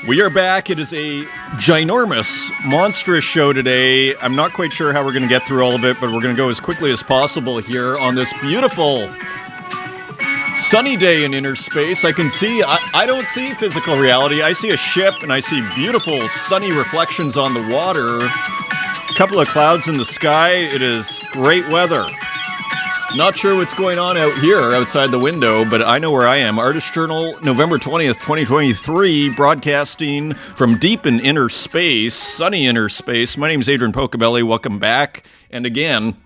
We are back. It is a ginormous, monstrous show today. I'm not quite sure how we're going to get through all of it, but we're going to go as quickly as possible here on this beautiful sunny day in inner space. I can see, I don't see physical reality. I see a ship and I see beautiful sunny reflections on the water. A couple of clouds in the sky. It is great weather. Not sure what's going on out here outside the window, but I know where I am. Artist Journal, November 20th, 2023, broadcasting from deep in inner space, sunny inner space. My name is Adrian Pocobelli. Welcome back. And again,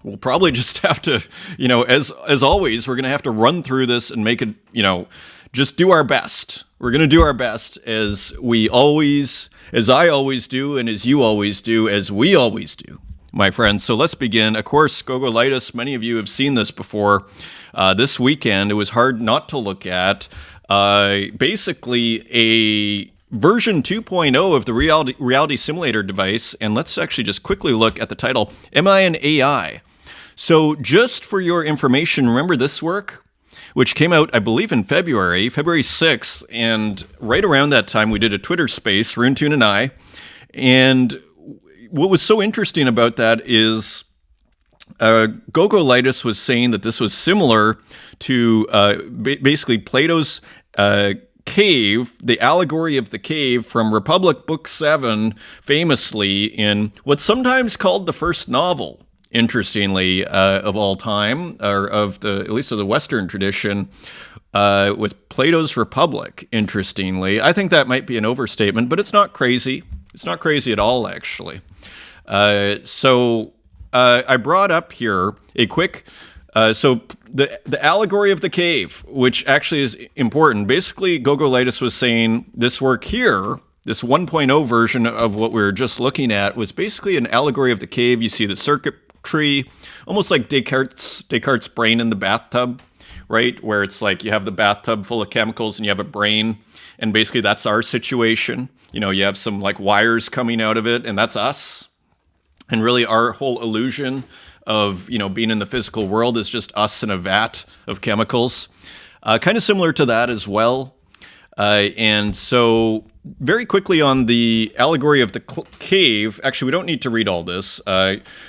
we'll probably just have to, as always, we're going to have to run through this and make it, just do our best. We're going to do our best as I always do, and as you always do, as we always do, my friends. So let's begin. Of course, Gogolitis, many of you have seen this before. This weekend, it was hard not to look at. Basically, a version 2.0 of the reality simulator device. And let's actually just quickly look at the title, Am I an AI? So just for your information, remember this work, which came out, I believe, in February 6th. And right around that time, we did a Twitter space, Runetoon and I. And what was so interesting about that is Gogolitis was saying that this was similar to basically Plato's cave, the allegory of the cave from Republic Book 7, famously in what's sometimes called the first novel, interestingly, of all time, or at least of the Western tradition, with Plato's Republic, interestingly. I think that might be an overstatement, but it's not crazy. It's not crazy at all, actually. So I brought up here a quick, so the allegory of the cave, which actually is important. Basically, Gogolitis was saying this work here, this 1.0 version of what we were just looking at, was basically an allegory of the cave. You see the circuitry, almost like Descartes' brain in the bathtub, right? Where it's like you have the bathtub full of chemicals and you have a brain, and basically that's our situation. You have some like wires coming out of it, and that's us. And really our whole illusion of, being in the physical world is just us in a vat of chemicals. Kind of similar to that as well. And so very quickly on the allegory of the cave, actually, we don't need to read all this.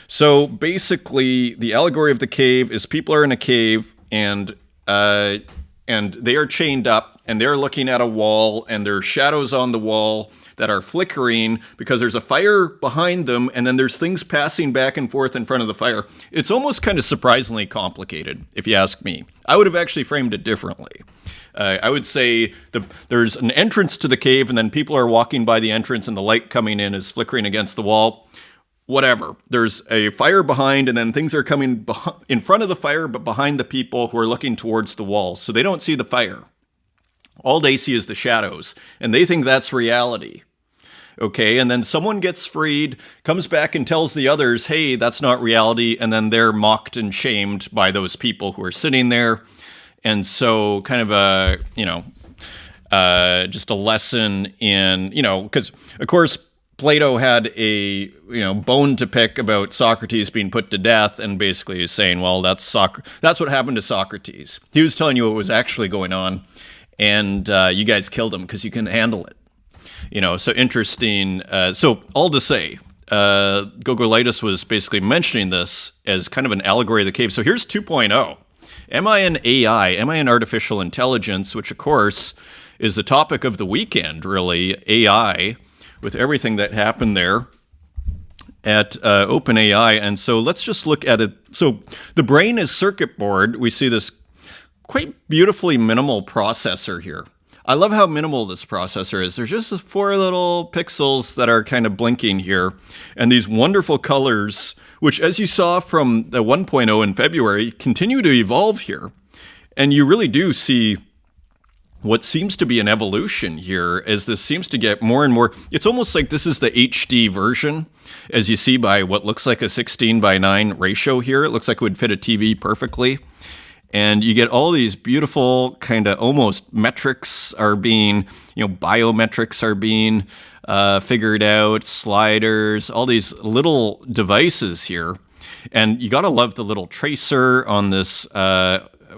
So basically the allegory of the cave is people are in a cave and they are chained up and they're looking at a wall and there are shadows on the wall that are flickering because there's a fire behind them, and then there's things passing back and forth in front of the fire. It's almost kind of surprisingly complicated, if you ask me. I would have actually framed it differently. I would say there's an entrance to the cave, and then people are walking by the entrance, and the light coming in is flickering against the wall. Whatever. There's a fire behind, and then things are coming in front of the fire, but behind the people who are looking towards the wall. So they don't see the fire. All they see is the shadows, and they think that's reality. Okay, and then someone gets freed, comes back and tells the others, hey, that's not reality, and then they're mocked and shamed by those people who are sitting there. And so kind of a, just a lesson in, because, of course, Plato had a, bone to pick about Socrates being put to death, and basically is saying, well, that's what happened to Socrates. He was telling you what was actually going on, and you guys killed him because you couldn't handle it. So interesting. So all to say, Gogolitis was basically mentioning this as kind of an allegory of the cave. So here's 2.0. Am I an AI? Am I an artificial intelligence? Which, of course, is the topic of the weekend, really, AI, with everything that happened there at OpenAI. And so let's just look at it. So the brain is circuit board. We see this quite beautifully minimal processor here. I love how minimal this processor is. There's just 4 little pixels that are kind of blinking here, and these wonderful colors, which, as you saw from the 1.0 in February, continue to evolve here. And you really do see what seems to be an evolution here as this seems to get more and more. It's almost like this is the HD version, as you see by what looks like a 16:9 ratio here. It looks like it would fit a TV perfectly. And you get all these beautiful kind of almost metrics are being, biometrics are being figured out, sliders, all these little devices here. And you got to love the little tracer on this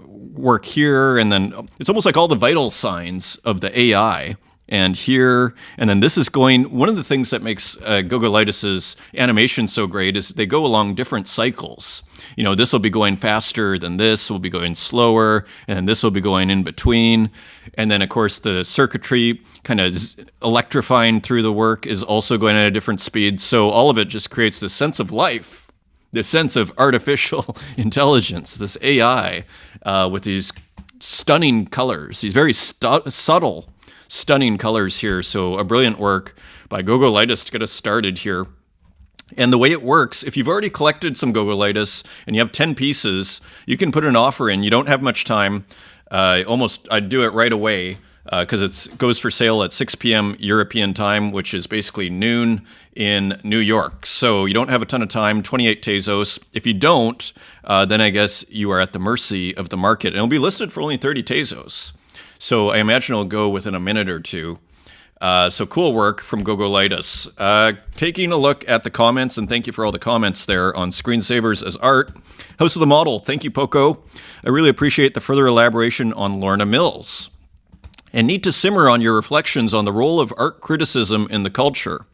work here. And then it's almost like all the vital signs of the AI and here, and then this is going. One of the things that makes Gogolitus's animation so great is they go along different cycles. This will be going faster than this, will be going slower, and this will be going in between. And then, of course, the circuitry kind of electrifying through the work is also going at a different speed. So all of it just creates this sense of life, this sense of artificial intelligence, this AI with these stunning colors, these very subtle, stunning colors here. So a brilliant work by Gogolitus to get us started here. And the way it works, if you've already collected some Gogolitus and you have 10 pieces, you can put an offer in. You don't have much time. I'd do it right away because it goes for sale at 6 p.m. European time, which is basically noon in New York. So you don't have a ton of time, 28 Tezos. If you don't, then I guess you are at the mercy of the market. And it'll be listed for only 30 Tezos. So I imagine it'll go within a minute or two. So cool work from Gogolitus. Taking a look at the comments, and thank you for all the comments there on Screensavers as Art. House of the Model, thank you, Poco. I really appreciate the further elaboration on Lorna Mills. And need to simmer on your reflections on the role of art criticism in the culture.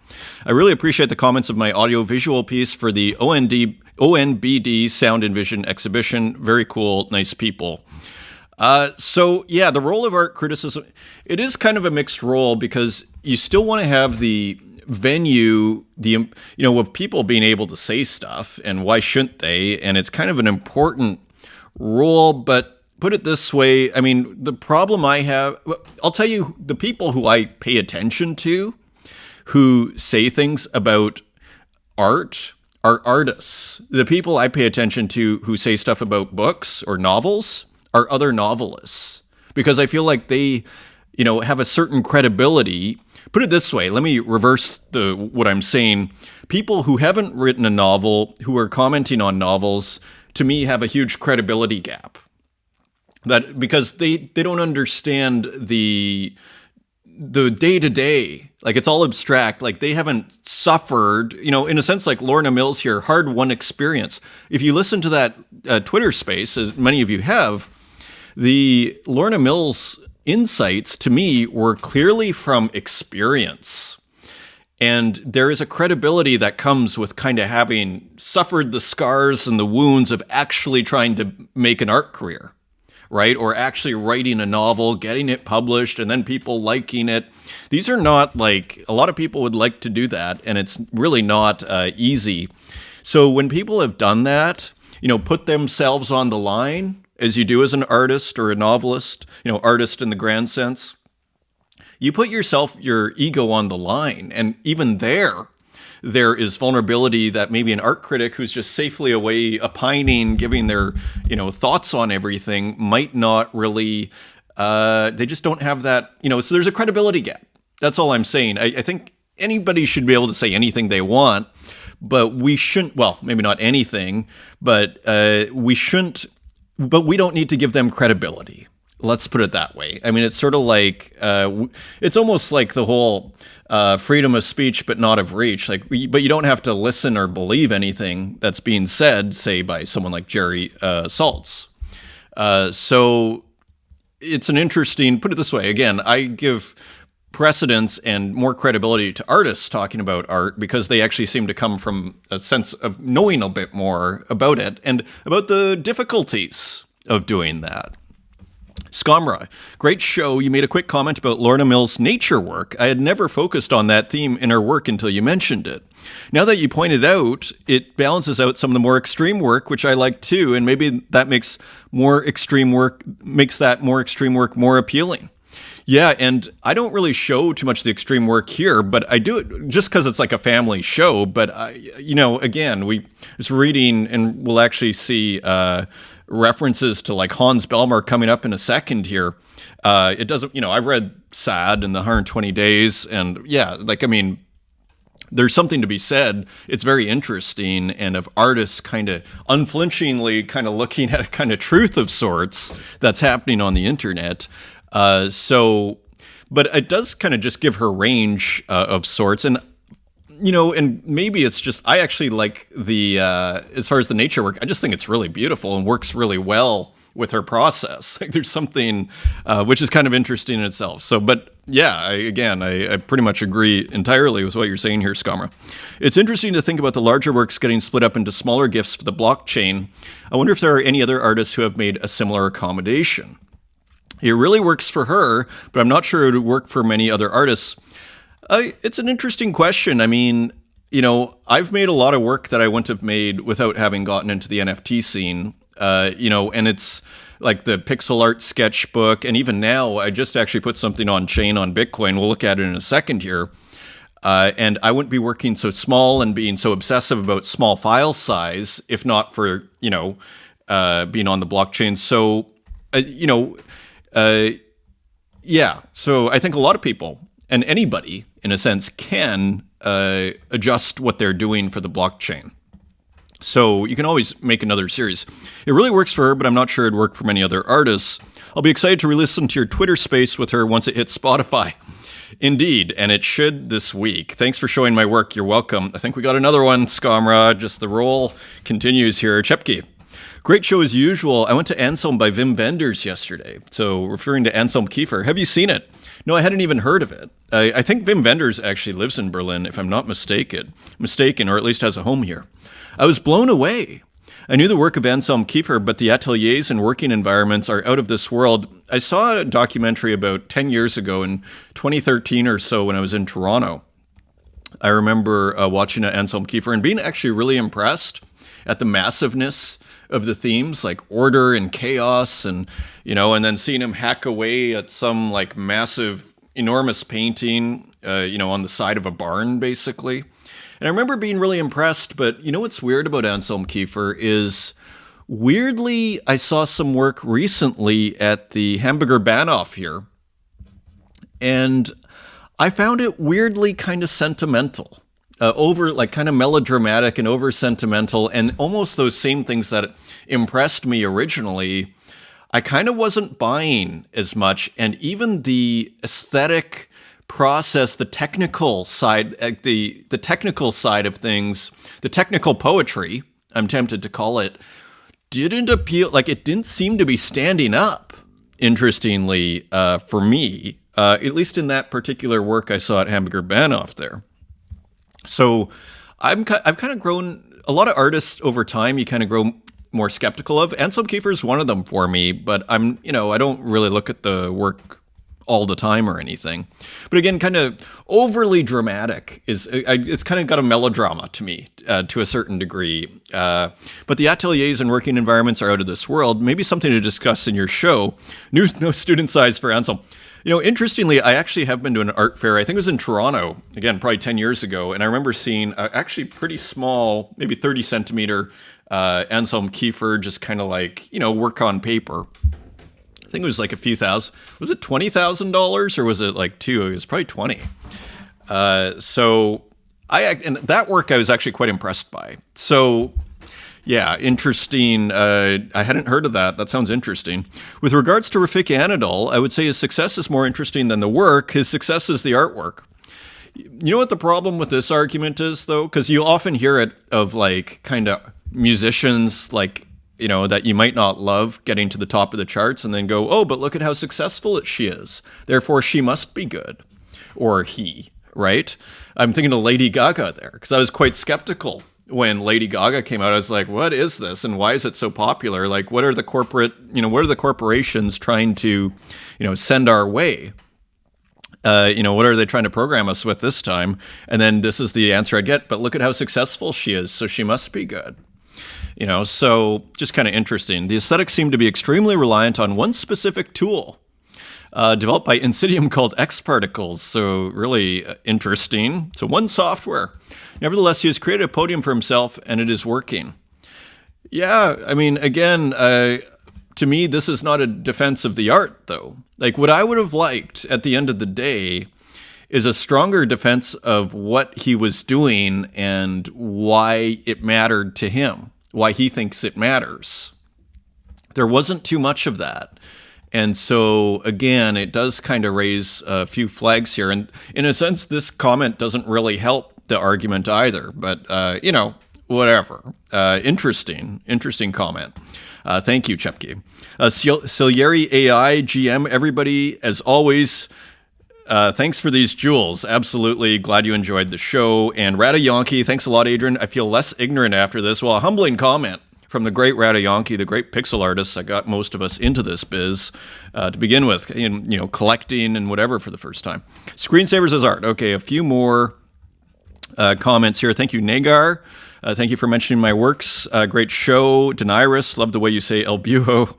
I really appreciate the comments of my audio-visual piece for the ONBD Sound and Vision exhibition. Very cool, nice people. The role of art criticism, it is kind of a mixed role because you still want to have the venue, of people being able to say stuff, and why shouldn't they? And it's kind of an important role, but put it this way, I mean, the problem I have, I'll tell you, the people who I pay attention to, who say things about art, are artists. The people I pay attention to who say stuff about books or novels are other novelists, because I feel like they, have a certain credibility. Put it this way, let me reverse what I'm saying. People who haven't written a novel, who are commenting on novels, to me have a huge credibility gap. That because they don't understand the day-to-day, like it's all abstract, like they haven't suffered, in a sense, like Lorna Mills here, hard-won experience. If you listen to that Twitter space, as many of you have, the Lorna Mills insights to me were clearly from experience. And there is a credibility that comes with kind of having suffered the scars and the wounds of actually trying to make an art career, right? Or actually writing a novel, getting it published, and then people liking it. These are not like, a lot of people would like to do that, and it's really not easy. So when people have done that, put themselves on the line, as you do as an artist or a novelist, artist in the grand sense, you put your ego on the line. And even there is vulnerability that maybe an art critic who's just safely away opining, giving their, thoughts on everything might not really, they just don't have that, so there's a credibility gap. That's all I'm saying. I think anybody should be able to say anything they want, but we shouldn't, well, maybe not anything, but but we don't need to give them credibility. Let's put it that way. I mean, it's sort of like, it's almost like the whole freedom of speech, but not of reach. But you don't have to listen or believe anything that's being said, say, by someone like Jerry Saltz. So it's an interesting, put it this way, again, I give precedence and more credibility to artists talking about art because they actually seem to come from a sense of knowing a bit more about it and about the difficulties of doing that. Skamra, great show. You made a quick comment about Lorna Mills' nature work. I had never focused on that theme in her work until you mentioned it. Now that you pointed out, it balances out some of the more extreme work, which I like too, and maybe that makes that more extreme work more appealing. Yeah, and I don't really show too much of the extreme work here, but I do it just because it's like a family show. But, again, we was reading, and we'll actually see references to like Hans Belmar coming up in a second here. It doesn't, I've read Sad and the 120 Days, and yeah, there's something to be said. It's very interesting, and of artists kind of unflinchingly kind of looking at a kind of truth of sorts that's happening on the internet. But it does kind of just give her range of sorts. And, and maybe it's just, I actually like as far as the nature work, I just think it's really beautiful and works really well with her process. Like there's something which is kind of interesting in itself. So, but yeah, I pretty much agree entirely with what you're saying here, Skamra. It's interesting to think about the larger works getting split up into smaller gifts for the blockchain. I wonder if there are any other artists who have made a similar accommodation. It really works for her, but I'm not sure it would work for many other artists. It's an interesting question. I mean, I've made a lot of work that I wouldn't have made without having gotten into the NFT scene, and it's like the pixel art sketchbook. And even now, I just actually put something on chain on Bitcoin. We'll look at it in a second here. And I wouldn't be working so small and being so obsessive about small file size if not for, being on the blockchain. So, yeah. So I think a lot of people and anybody, in a sense, can adjust what they're doing for the blockchain. So you can always make another series. It really works for her, but I'm not sure it'd work for many other artists. I'll be excited to re-listen to your Twitter space with her once it hits Spotify. Indeed, and it should this week. Thanks for showing my work. You're welcome. I think we got another one, Skamra. Just the roll continues here. Chepke. Great show as usual. I went to Anselm by Wim Wenders yesterday. So referring to Anselm Kiefer. Have you seen it? No, I hadn't even heard of it. I think Wim Wenders actually lives in Berlin, if I'm not mistaken, or at least has a home here. I was blown away. I knew the work of Anselm Kiefer, but the ateliers and working environments are out of this world. I saw a documentary about 10 years ago in 2013 or so when I was in Toronto. I remember watching Anselm Kiefer and being actually really impressed at the massiveness of the themes, like order and chaos, and then seeing him hack away at some like massive, enormous painting, on the side of a barn, basically. And I remember being really impressed, but what's weird about Anselm Kiefer is, weirdly, I saw some work recently at the Hamburger Bahnhof here, and I found it weirdly kind of sentimental. Kind of melodramatic and over sentimental, and almost those same things that impressed me originally, I kind of wasn't buying as much. And even the aesthetic process, the technical side, the technical side of things, the technical poetry, I'm tempted to call it, didn't appeal. Like it didn't seem to be standing up. Interestingly, for me, at least in that particular work I saw at Hamburger Bahnhof there. So I've kind of grown, a lot of artists over time, you kind of grow more skeptical of. Anselm Kiefer is one of them for me, but I don't really look at the work all the time or anything. But again, kind of overly dramatic it's kind of got a melodrama to me to a certain degree. But the ateliers and working environments are out of this world. Maybe something to discuss in your show. No student size for Anselm. Interestingly, I actually have been to an art fair. I think it was in Toronto, again, probably 10 years ago. And I remember seeing actually pretty small, maybe 30 centimeter Anselm Kiefer, just kind of like, work on paper. I think it was like a few thousand. Was it $20,000 or was it like two? It was probably 20. And that work I was actually quite impressed by. So yeah, interesting. I hadn't heard of that. That sounds interesting. With regards to Rafik Anadol, I would say his success is more interesting than the work. His success is the artwork. You know what the problem with this argument is, though? Because you often hear it of like kind of musicians like, that you might not love getting to the top of the charts and then go, oh, but look at how successful she is. Therefore, she must be good. Or he, right? I'm thinking of Lady Gaga there because I was quite skeptical when Lady Gaga came out. I was like, what is this? And why is it so popular? Like, what are the corporations trying to, send our way? What are they trying to program us with this time? And then this is the answer I get, but look at how successful she is. So she must be good. So just kind of interesting. The aesthetics seem to be extremely reliant on one specific tool developed by Insidium called X Particles. So really interesting. So one software. Nevertheless, he has created a podium for himself and it is working. Yeah, I mean, again, to me, this is not a defense of the art, though. Like what I would have liked at the end of the day is a stronger defense of what he was doing and why it mattered to him, why he thinks it matters. There wasn't too much of that. And so, again, it does kind of raise a few flags here. And in a sense, this comment doesn't really help the argument either. But, whatever. Interesting comment. Thank you, Chepke. Cilieri AI GM, everybody, as always, thanks for these jewels. Absolutely. Glad you enjoyed the show. And Radayanki, thanks a lot, Adrian. I feel less ignorant after this. Well, a humbling comment from the great Radayanki, the great pixel artist that got most of us into this biz to begin with, collecting and whatever for the first time. Screensavers as art. Okay, a few more comments here. Thank you, Nagar. Thank you for mentioning my works. Great show. Denirus, love the way you say El Bujo.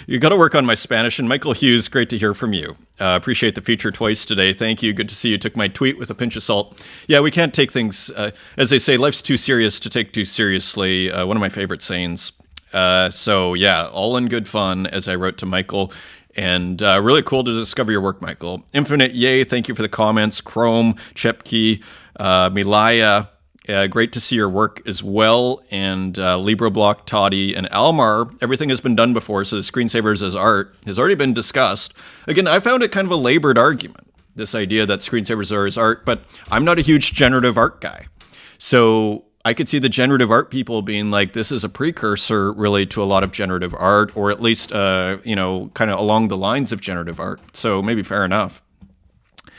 You got to work on my Spanish. And Michael Hughes, great to hear from you. Appreciate the feature twice today. Thank you. Good to see you. Took my tweet with a pinch of salt. Yeah, we can't take things, as they say, life's too serious to take too seriously. One of my favorite sayings. So yeah, all in good fun, as I wrote to Michael. And really cool to discover your work, Michael. Infinite Yay, thank you for the comments. Chrome, Chepke, Milaya, great to see your work as well. And LibroBlock, Toddy, and Almar, everything has been done before, so the screensavers as art has already been discussed. Again, I found it kind of a labored argument, this idea that screensavers are as art, but I'm not a huge generative art guy. So I could see the generative art people being like, this is a precursor really to a lot of generative art, or at least, kind of along the lines of generative art. So maybe fair enough.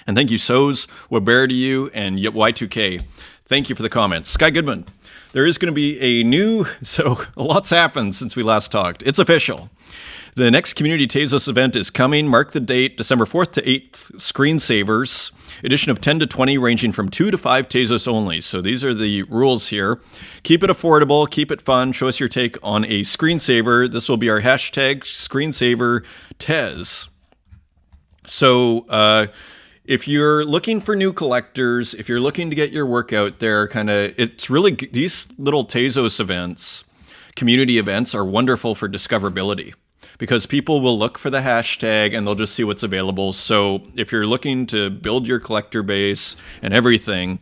And thank you, Soz, Weber to you, and Y2K. Thank you for the comments. Sky Goodman, there is going to be a new, so a lot's happened since we last talked. It's official. The next Community Tezos event is coming. Mark the date, December 4th to 8th, Screensavers, edition of 10 to 20, ranging from 2 to 5 Tezos only. So these are the rules here. Keep it affordable, keep it fun, show us your take on a screensaver. This will be our hashtag, Screensaver Tez. So, if you're looking for new collectors, if you're looking to get your work out there, it's really, these little Tezos events, community events, are wonderful for discoverability because people will look for the hashtag and they'll just see what's available. So if you're looking to build your collector base and everything,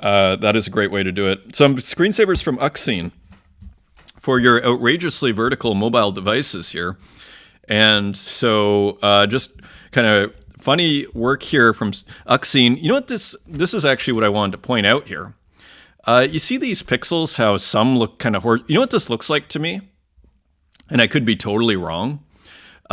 that is a great way to do it. Some screensavers from Uxine for your outrageously vertical mobile devices here. And so just kind of funny work here from Uxine. You know what, this is actually what I wanted to point out here. You see these pixels, how some look kind of you know what this looks like to me? And I could be totally wrong.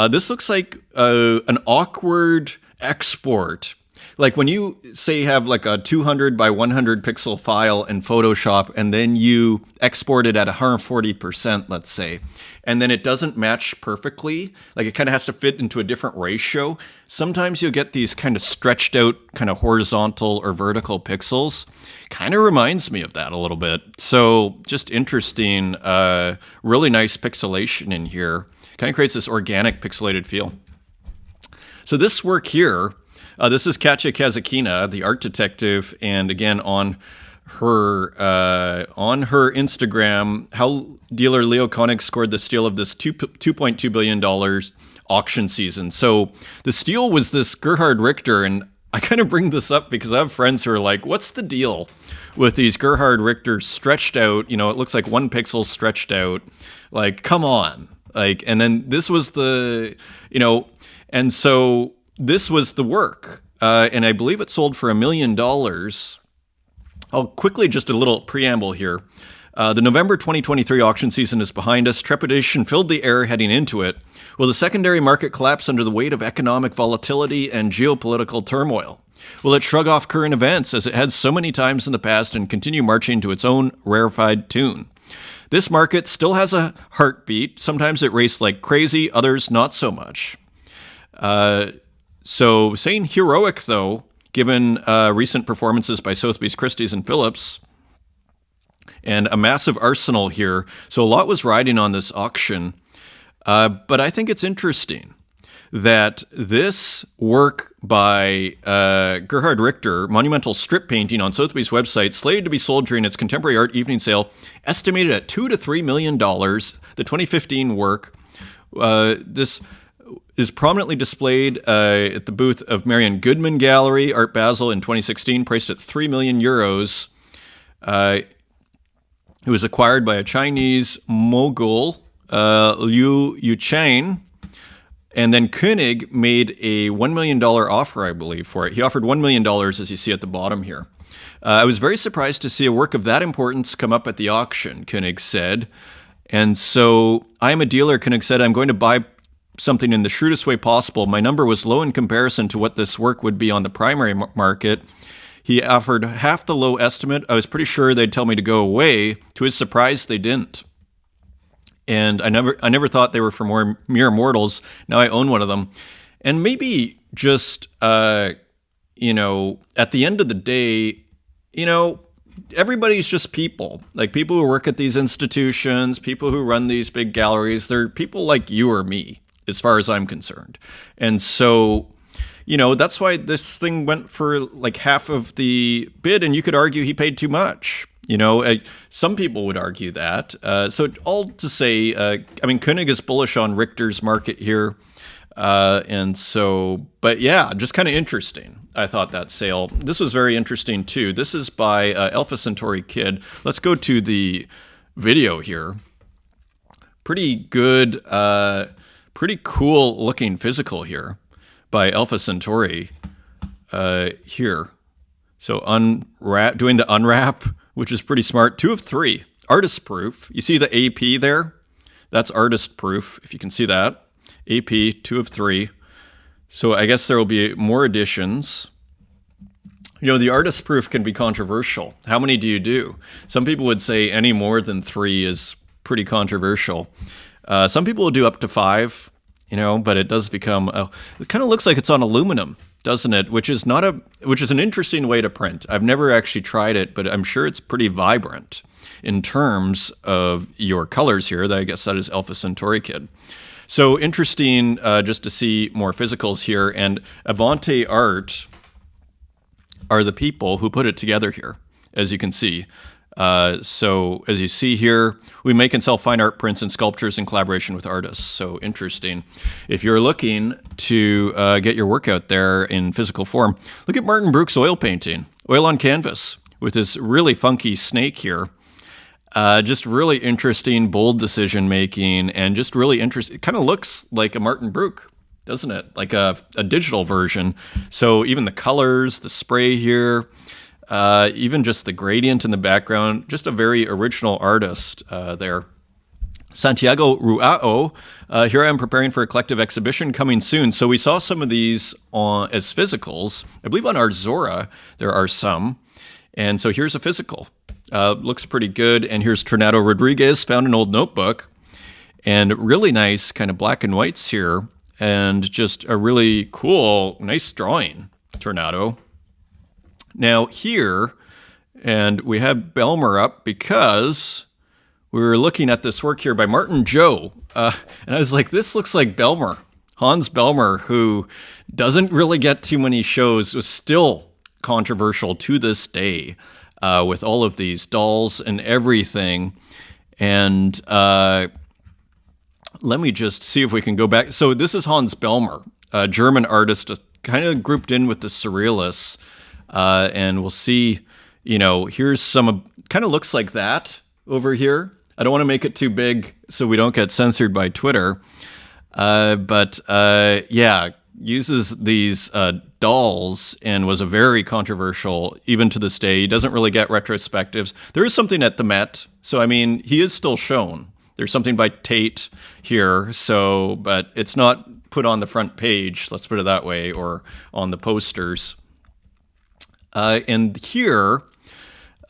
This looks like an awkward export. Like when you say have like a 200 by 100 pixel file in Photoshop and then you export it at 140%, let's say, and then it doesn't match perfectly, like it kind of has to fit into a different ratio. Sometimes you'll get these kind of stretched out, kind of horizontal or vertical pixels. Kind of reminds me of that a little bit. So just interesting, really nice pixelation in here. Kind of creates this organic pixelated feel. So this work here, this is Katya Kazakina, the art detective, and again on her Instagram, how dealer Leo Koenig scored the steal of this $2.2 billion auction season. So the steal was this Gerhard Richter, and I kind of bring this up because I have friends who are like, what's the deal with these Gerhard Richters stretched out? You know, it looks like one pixel stretched out. Like, come on. Like, and then this was the, and so this was the work. And I believe it sold for $1 million. I'll quickly, just a little preamble here. The November 2023 auction season is behind us. Trepidation filled the air heading into it. Will the secondary market collapse under the weight of economic volatility and geopolitical turmoil? Will it shrug off current events as it has so many times in the past and continue marching to its own rarefied tune? This market still has a heartbeat. Sometimes it raced like crazy, others not so much. So saying heroic, though, given recent performances by Sotheby's, Christie's, and Phillips, and a massive arsenal here. So a lot was riding on this auction. But I think it's interesting that this work by Gerhard Richter, monumental strip painting on Sotheby's website, slated to be sold during its contemporary art evening sale, estimated at $2 to $3 million. The 2015 work, this is prominently displayed at the booth of Marion Goodman Gallery, Art Basel in 2016, priced at 3 million euros. It was acquired by a Chinese mogul, Liu Yucheng, And then Koenig made a $1 million offer, I believe, for it. He offered $1 million, as you see at the bottom here. I was very surprised to see a work of that importance come up at the auction, Koenig said. And so I'm a dealer, Koenig said. I'm going to buy something in the shrewdest way possible. My number was low in comparison to what this work would be on the primary market. He offered half the low estimate. I was pretty sure they'd tell me to go away. To his surprise, they didn't. And I never thought they were for mere mortals. Now I own one of them. And maybe just, at the end of the day, everybody's just people. Like people who work at these institutions, people who run these big galleries, they're people like you or me, as far as I'm concerned. And so, that's why this thing went for like half of the bid, and you could argue he paid too much. Some people would argue that. So all to say, Koenig is bullish on Richter's market here. But yeah, just kind of interesting. I thought that sale. This was very interesting too. This is by Alpha Centauri Kid. Let's go to the video here. Pretty good, pretty cool looking physical here by Alpha Centauri here. So doing the unwrap, which is pretty smart. 2 of 3. Artist proof. You see the AP there? That's artist proof, if you can see that. AP, 2 of 3. So I guess there will be more editions. The artist proof can be controversial. How many do you do? Some people would say any more than 3 is pretty controversial. Some people will do up to 5, but it does become, it kind of looks like it's on aluminum, doesn't it? Which is an interesting way to print. I've never actually tried it, but I'm sure it's pretty vibrant in terms of your colors here. I guess that is Alpha Centauri Kid. So interesting just to see more physicals here. And Avante Art are the people who put it together here, as you can see. So as you see here, we make and sell fine art prints and sculptures in collaboration with artists. So interesting. If you're looking to get your work out there in physical form, look at Martin Brooks' oil painting, oil on canvas, with this really funky snake here. Just really interesting, bold decision making, and just really interesting. It kind of looks like a Martin Brook, doesn't it? Like a digital version. So even the colors, the spray here, even just the gradient in the background, just a very original artist there. Santiago Ruao, here I am preparing for a collective exhibition coming soon. So we saw some of these as physicals. I believe on Arzora there are some. And so here's a physical. Looks pretty good. And here's Tornado Rodriguez, found an old notebook. And really nice kind of black and whites here. And just a really cool, nice drawing, Tornado. Now here, and we have Belmer up because we were looking at this work here by Martin Joe. And I was like, this looks like Belmer. Hans Belmer, who doesn't really get too many shows, was still controversial to this day with all of these dolls and everything. And let me just see if we can go back. So this is Hans Belmer, a German artist, kind of grouped in with the Surrealists. And we'll see, here's kind of looks like that over here. I don't want to make it too big so we don't get censored by Twitter. But uses these dolls and was a very controversial, even to this day. He doesn't really get retrospectives. There is something at the Met. So, he is still shown. There's something by Tate here. So, but it's not put on the front page, let's put it that way, or on the posters. And here,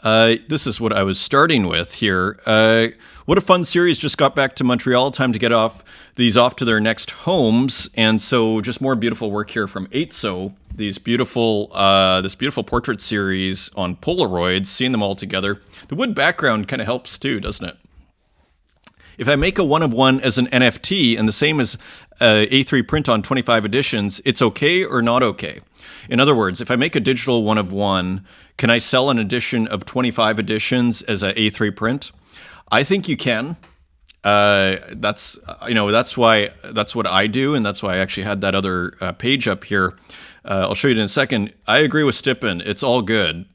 this is what I was starting with here. What a fun series. Just got back to Montreal. Time to get off to their next homes. And so just more beautiful work here from Tezos. This beautiful portrait series on Polaroids, seeing them all together. The wood background kind of helps too, doesn't it? If I make a 1-of-1 as an NFT and the same as A3 print on 25 editions, it's okay or not okay? In other words, if I make a digital 1-of-1, can I sell an edition of 25 editions as a A3 print? I think you can. That's what I do, and that's why I actually had that other page up here. I'll show you in a second. I agree with Stippen. It's all good.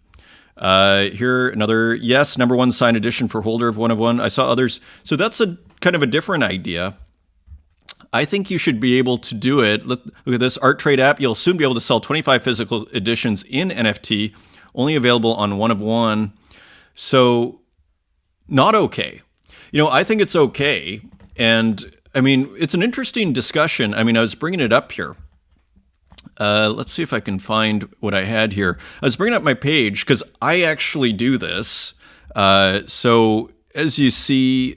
Here, another, yes, number 1 signed edition for holder of 1-of-1. I saw others. So that's a kind of a different idea. I think you should be able to do it. Look at this Art Trade app. You'll soon be able to sell 25 physical editions in NFT, only available on one of one. So not okay. I think it's okay. And I mean, it's an interesting discussion. I mean, I was bringing it up here. Let's see if I can find what I had here. I was bringing up my page because I actually do this. So as you see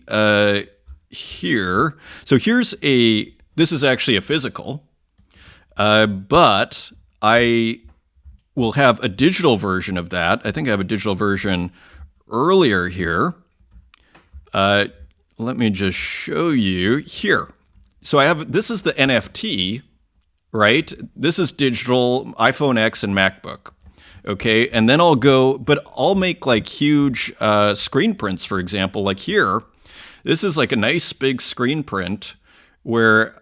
here, so this is actually a physical, but I will have a digital version of that. I think I have a digital version earlier here. Let me just show you here. So this is the NFT, right? This is digital, iPhone X and MacBook. Okay, and then I'll make like huge screen prints, for example, like here. This is like a nice big screen print where,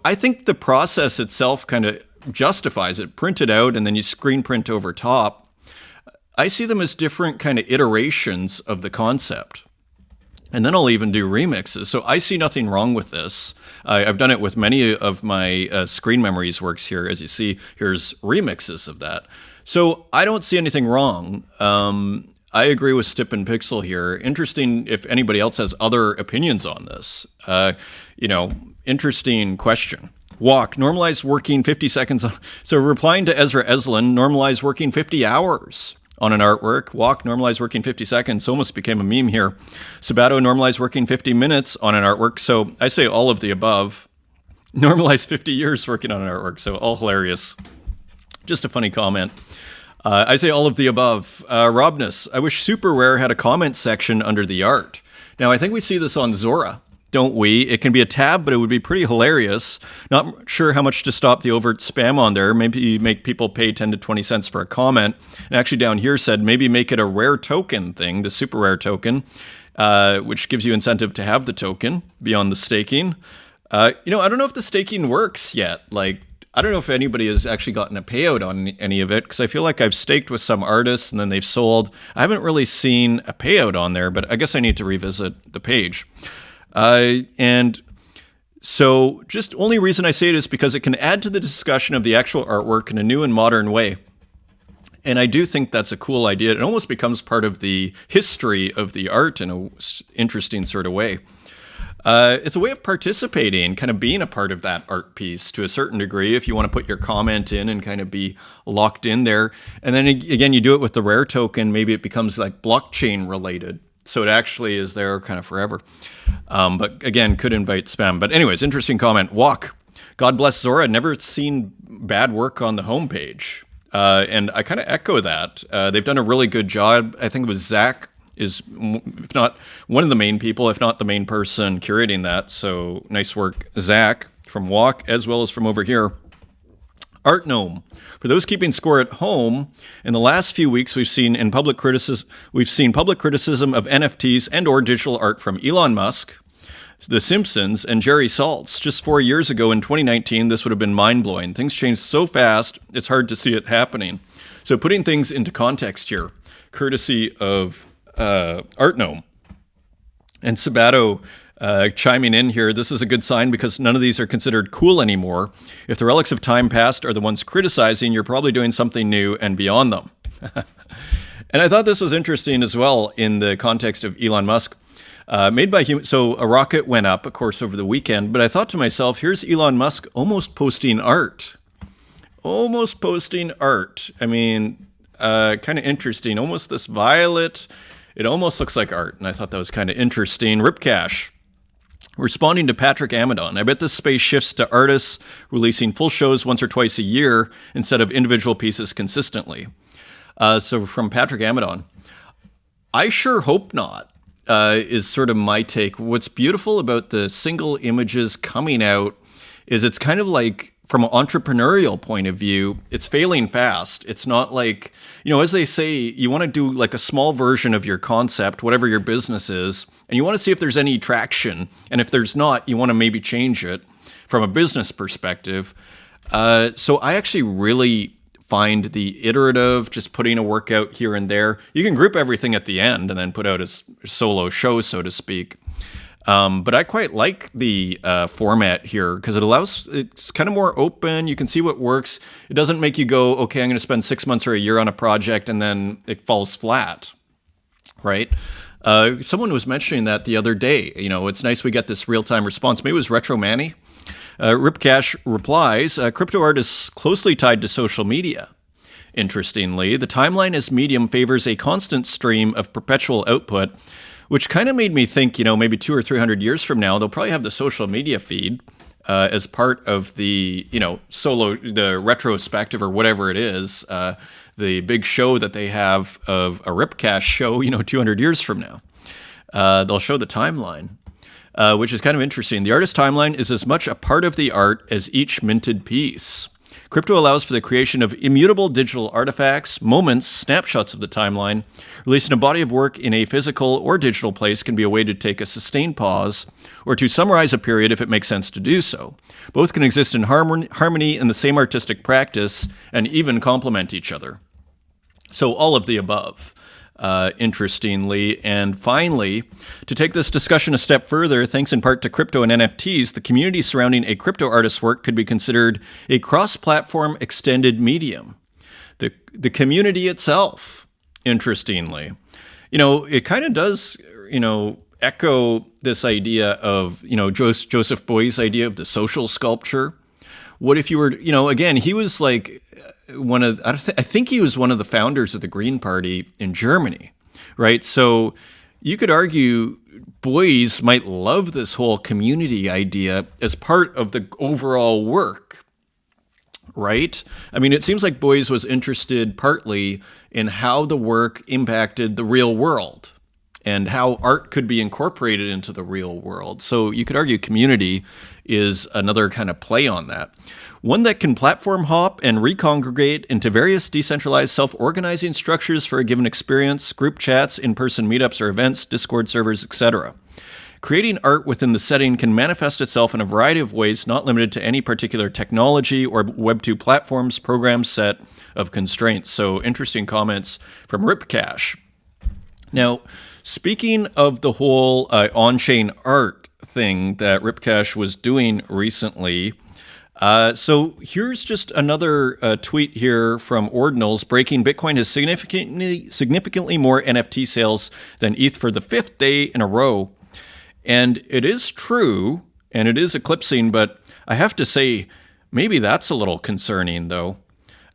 I think the process itself kind of justifies it. Print it out and then you screen print over top. I see them as different kind of iterations of the concept. And then I'll even do remixes. So I see nothing wrong with this. I've done it with many of my Screen Memories works here. As you see, here's remixes of that. So I don't see anything wrong. I agree with Stip and Pixel here. Interesting if anybody else has other opinions on this. Interesting question. Walk, normalize working 50 seconds. So replying to Ezra Eslin, normalize working 50 hours on an artwork. Walk, normalize working 50 seconds. Almost became a meme here. Sabato, normalize working 50 minutes on an artwork. So I say all of the above. Normalize 50 years working on an artwork. So all hilarious. Just a funny comment. I say all of the above. Robness, I wish Super Rare had a comment section under the art. Now, I think we see this on Zora, don't we? It can be a tab, but it would be pretty hilarious. Not sure how much to stop the overt spam on there. Maybe make people pay 10 to 20 cents for a comment. And actually down here said maybe make it a rare token thing, the Super Rare token, which gives you incentive to have the token beyond the staking. I don't know if the staking works yet. I don't know if anybody has actually gotten a payout on any of it, because I feel like I've staked with some artists and then they've sold. I haven't really seen a payout on there, but I guess I need to revisit the page. And so just only reason I say it is because it can add to the discussion of the actual artwork in a new and modern way. And I do think that's a cool idea. It almost becomes part of the history of the art in an interesting sort of way. It's a way of participating, kind of being a part of that art piece to a certain degree, if you want to put your comment in and kind of be locked in there. And then again, you do it with the rare token, maybe it becomes like blockchain related. So it actually is there kind of forever. But again, could invite spam. But anyways, interesting comment. Walk. God bless Zora. Never seen bad work on the homepage. And I kind of echo that. They've done a really good job. I think it was Zach is, if not one of the main people, if not the main person curating that. So nice work, Zach, from Walk, as well as from over here. Art Gnome. For those keeping score at home, in the last few weeks, we've seen public criticism of NFTs and or digital art from Elon Musk, The Simpsons, and Jerry Saltz. Just 4 years ago in 2019, this would have been mind-blowing. Things changed so fast, it's hard to see it happening. So putting things into context here, courtesy of Art Gnome. And Sabato chiming in here, this is a good sign because none of these are considered cool anymore. If the relics of time past are the ones criticizing, you're probably doing something new and beyond them. And I thought this was interesting as well in the context of Elon Musk. Made by humans. So a rocket went up, of course, over the weekend. But I thought to myself, here's Elon Musk almost posting art. Almost posting art. I mean, kind of interesting. Almost this violet. It almost looks like art. And I thought that was kind of interesting. Ripcash. Responding to Patrick Amadon. I bet this space shifts to artists releasing full shows once or twice a year instead of individual pieces consistently. So from Patrick Amadon. I sure hope not. Is sort of my take. What's beautiful about the single images coming out is it's kind of like, from an entrepreneurial point of view, it's failing fast. It's not like, as they say, you want to do like a small version of your concept, whatever your business is, and you want to see if there's any traction. And if there's not, you want to maybe change it from a business perspective. So I actually really find the iterative, just putting a workout here and there. You can group everything at the end and then put out a solo show, so to speak. But I quite like the format here because it's kind of more open. You can see what works. It doesn't make you go, okay, I'm going to spend 6 months or a year on a project and then it falls flat, right? Someone was mentioning that the other day. It's nice we get this real-time response. Maybe it was Retro Manny. Ripcash replies, crypto art is closely tied to social media. Interestingly, the timeline as medium favors a constant stream of perpetual output, which kind of made me think, maybe 200 or 300 years from now, they'll probably have the social media feed as part of the, the retrospective or whatever it is, the big show that they have of a Ripcash show, 200 years from now. They'll show the timeline, which is kind of interesting. The artist timeline is as much a part of the art as each minted piece. Crypto allows for the creation of immutable digital artifacts, moments, snapshots of the timeline. Releasing a body of work in a physical or digital place can be a way to take a sustained pause or to summarize a period if it makes sense to do so. Both can exist in harmony in the same artistic practice and even complement each other. So all of the above. Interestingly. And finally, to take this discussion a step further, thanks in part to crypto and NFTs, the community surrounding a crypto artist's work could be considered a cross-platform extended medium. The community itself, interestingly. It kind of does, echo this idea of, Joseph Beuys' idea of the social sculpture. What if you were, again, he was like I think he was one of the founders of the Green Party in Germany, right? So you could argue Beuys might love this whole community idea as part of the overall work, right? I mean, it seems like Beuys was interested partly in how the work impacted the real world and how art could be incorporated into the real world. So you could argue community is another kind of play on that. One that can platform hop and recongregate into various decentralized self-organizing structures for a given experience, group chats, in-person meetups or events, Discord servers, etc. Creating art within the setting can manifest itself in a variety of ways, not limited to any particular technology or Web2 platforms, program set of constraints. So interesting comments from Ripcash. Now, speaking of the whole on-chain art thing that Ripcash was doing recently, so here's just another tweet here from Ordinals. Breaking Bitcoin has significantly more NFT sales than ETH for the 5th day in a row. And it is true, and it is eclipsing, but I have to say, maybe that's a little concerning, though.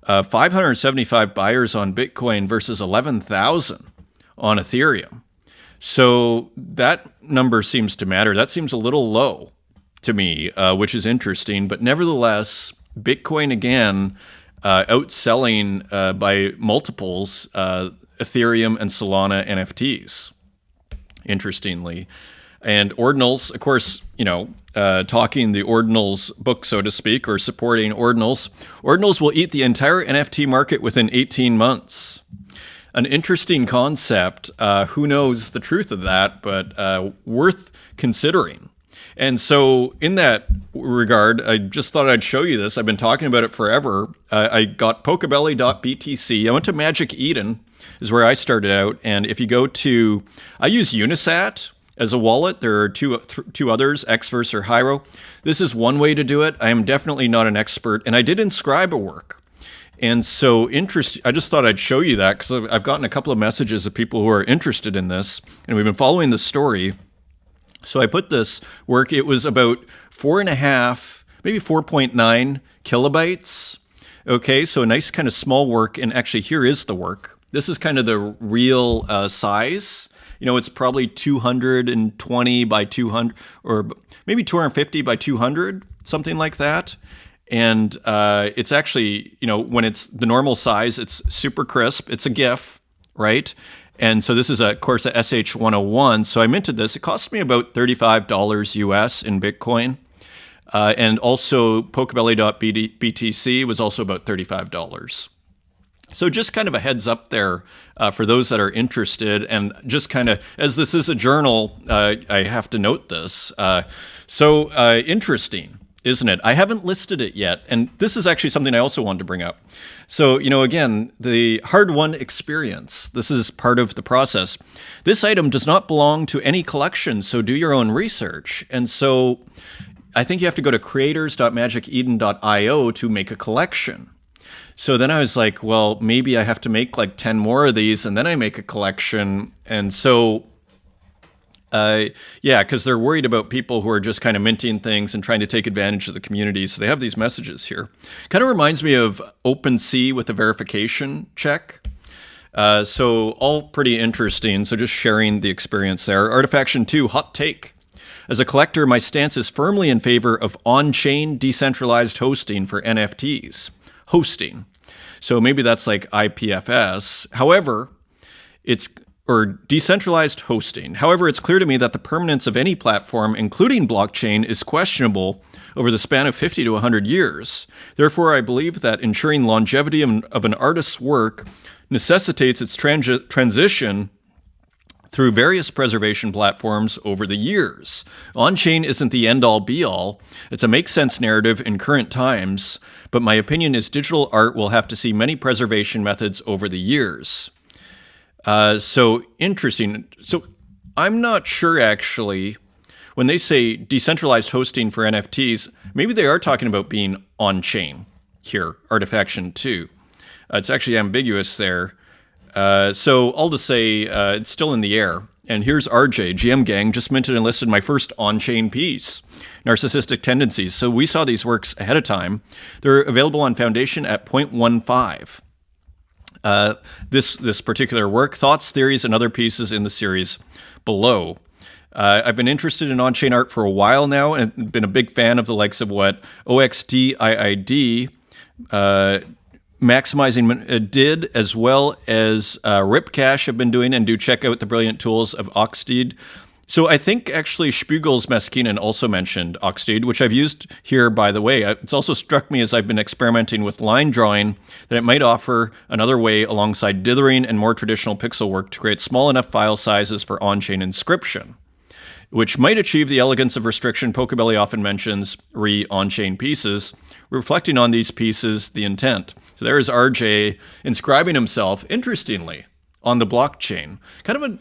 575 buyers on Bitcoin versus 11,000 on Ethereum. So that number seems to matter. That seems a little low to me, which is interesting. But nevertheless, Bitcoin, again, outselling by multiples Ethereum and Solana NFTs, interestingly. And Ordinals, of course, talking the Ordinals book, so to speak, or supporting Ordinals. Ordinals will eat the entire NFT market within 18 months. An interesting concept. Who knows the truth of that, but worth considering. And so in that regard, I just thought I'd show you this. I've been talking about it forever. I got Pocobelli.btc. I went to Magic Eden, is where I started out. And if you go to, I use Unisat as a wallet. There are two others, Xverse or Hyro. This is one way to do it. I am definitely not an expert. And I did inscribe a work. And so I just thought I'd show you that because I've gotten a couple of messages of people who are interested in this. And we've been following the story. So I put this work, it was about 4.5, maybe 4.9 kilobytes. Okay, so a nice kind of small work. And actually, here is the work. This is kind of the real size. It's probably 220 by 200, or maybe 250 by 200, something like that. And it's actually, when it's the normal size, it's super crisp. It's a GIF, right? And so this is, of course, a SH101. So I minted this. It cost me about $35 US in Bitcoin. And also Pocobelli.btc was also about $35. So just kind of a heads up there for those that are interested. And just kind of, as this is a journal, I have to note this. So interesting. isn't it? I haven't listed it yet. And this is actually something I also wanted to bring up. So, again, the hard-won experience. This is part of the process. This item does not belong to any collection, so do your own research. And so I think you have to go to creators.magiceden.io to make a collection. So then I was like, well, maybe I have to make like 10 more of these, and then I make a collection. And so yeah, because they're worried about people who are just kind of minting things and trying to take advantage of the community. So they have these messages here. Kind of reminds me of OpenSea with the verification check. So all pretty interesting. So just sharing the experience there. Artifaction 2, hot take. As a collector, my stance is firmly in favor of on-chain decentralized hosting for NFTs. Hosting. So maybe that's like IPFS. However, or decentralized hosting. However, it's clear to me that the permanence of any platform, including blockchain, is questionable over the span of 50 to 100 years. Therefore, I believe that ensuring longevity of an artist's work necessitates its transition through various preservation platforms over the years. On-chain isn't the end-all be-all. It's a make-sense narrative in current times, but my opinion is digital art will have to see many preservation methods over the years. So interesting. So I'm not sure, actually, when they say decentralized hosting for NFTs, maybe they are talking about being on-chain here, Artifaction 2. It's actually ambiguous there. So I'll just say it's still in the air. And here's RJ, GM Gang, just minted and listed my first on-chain piece, Narcissistic Tendencies. So we saw these works ahead of time. They're available on Foundation at 0.15. This particular work, thoughts, theories, and other pieces in the series below. I've been interested in on-chain art for a while now and been a big fan of the likes of what OXDIID Maximizing did, as well as Ripcash have been doing, and do check out the brilliant tools of Oxdeed. So I think actually Spiegel's Meskinen also mentioned Oxdeed, which I've used here, by the way. It's also struck me as I've been experimenting with line drawing that it might offer another way alongside dithering and more traditional pixel work to create small enough file sizes for on-chain inscription, which might achieve the elegance of restriction Pocobelli often mentions re on-chain pieces, reflecting on these pieces, the intent. So there is RJ inscribing himself, interestingly, on the blockchain. Kind of a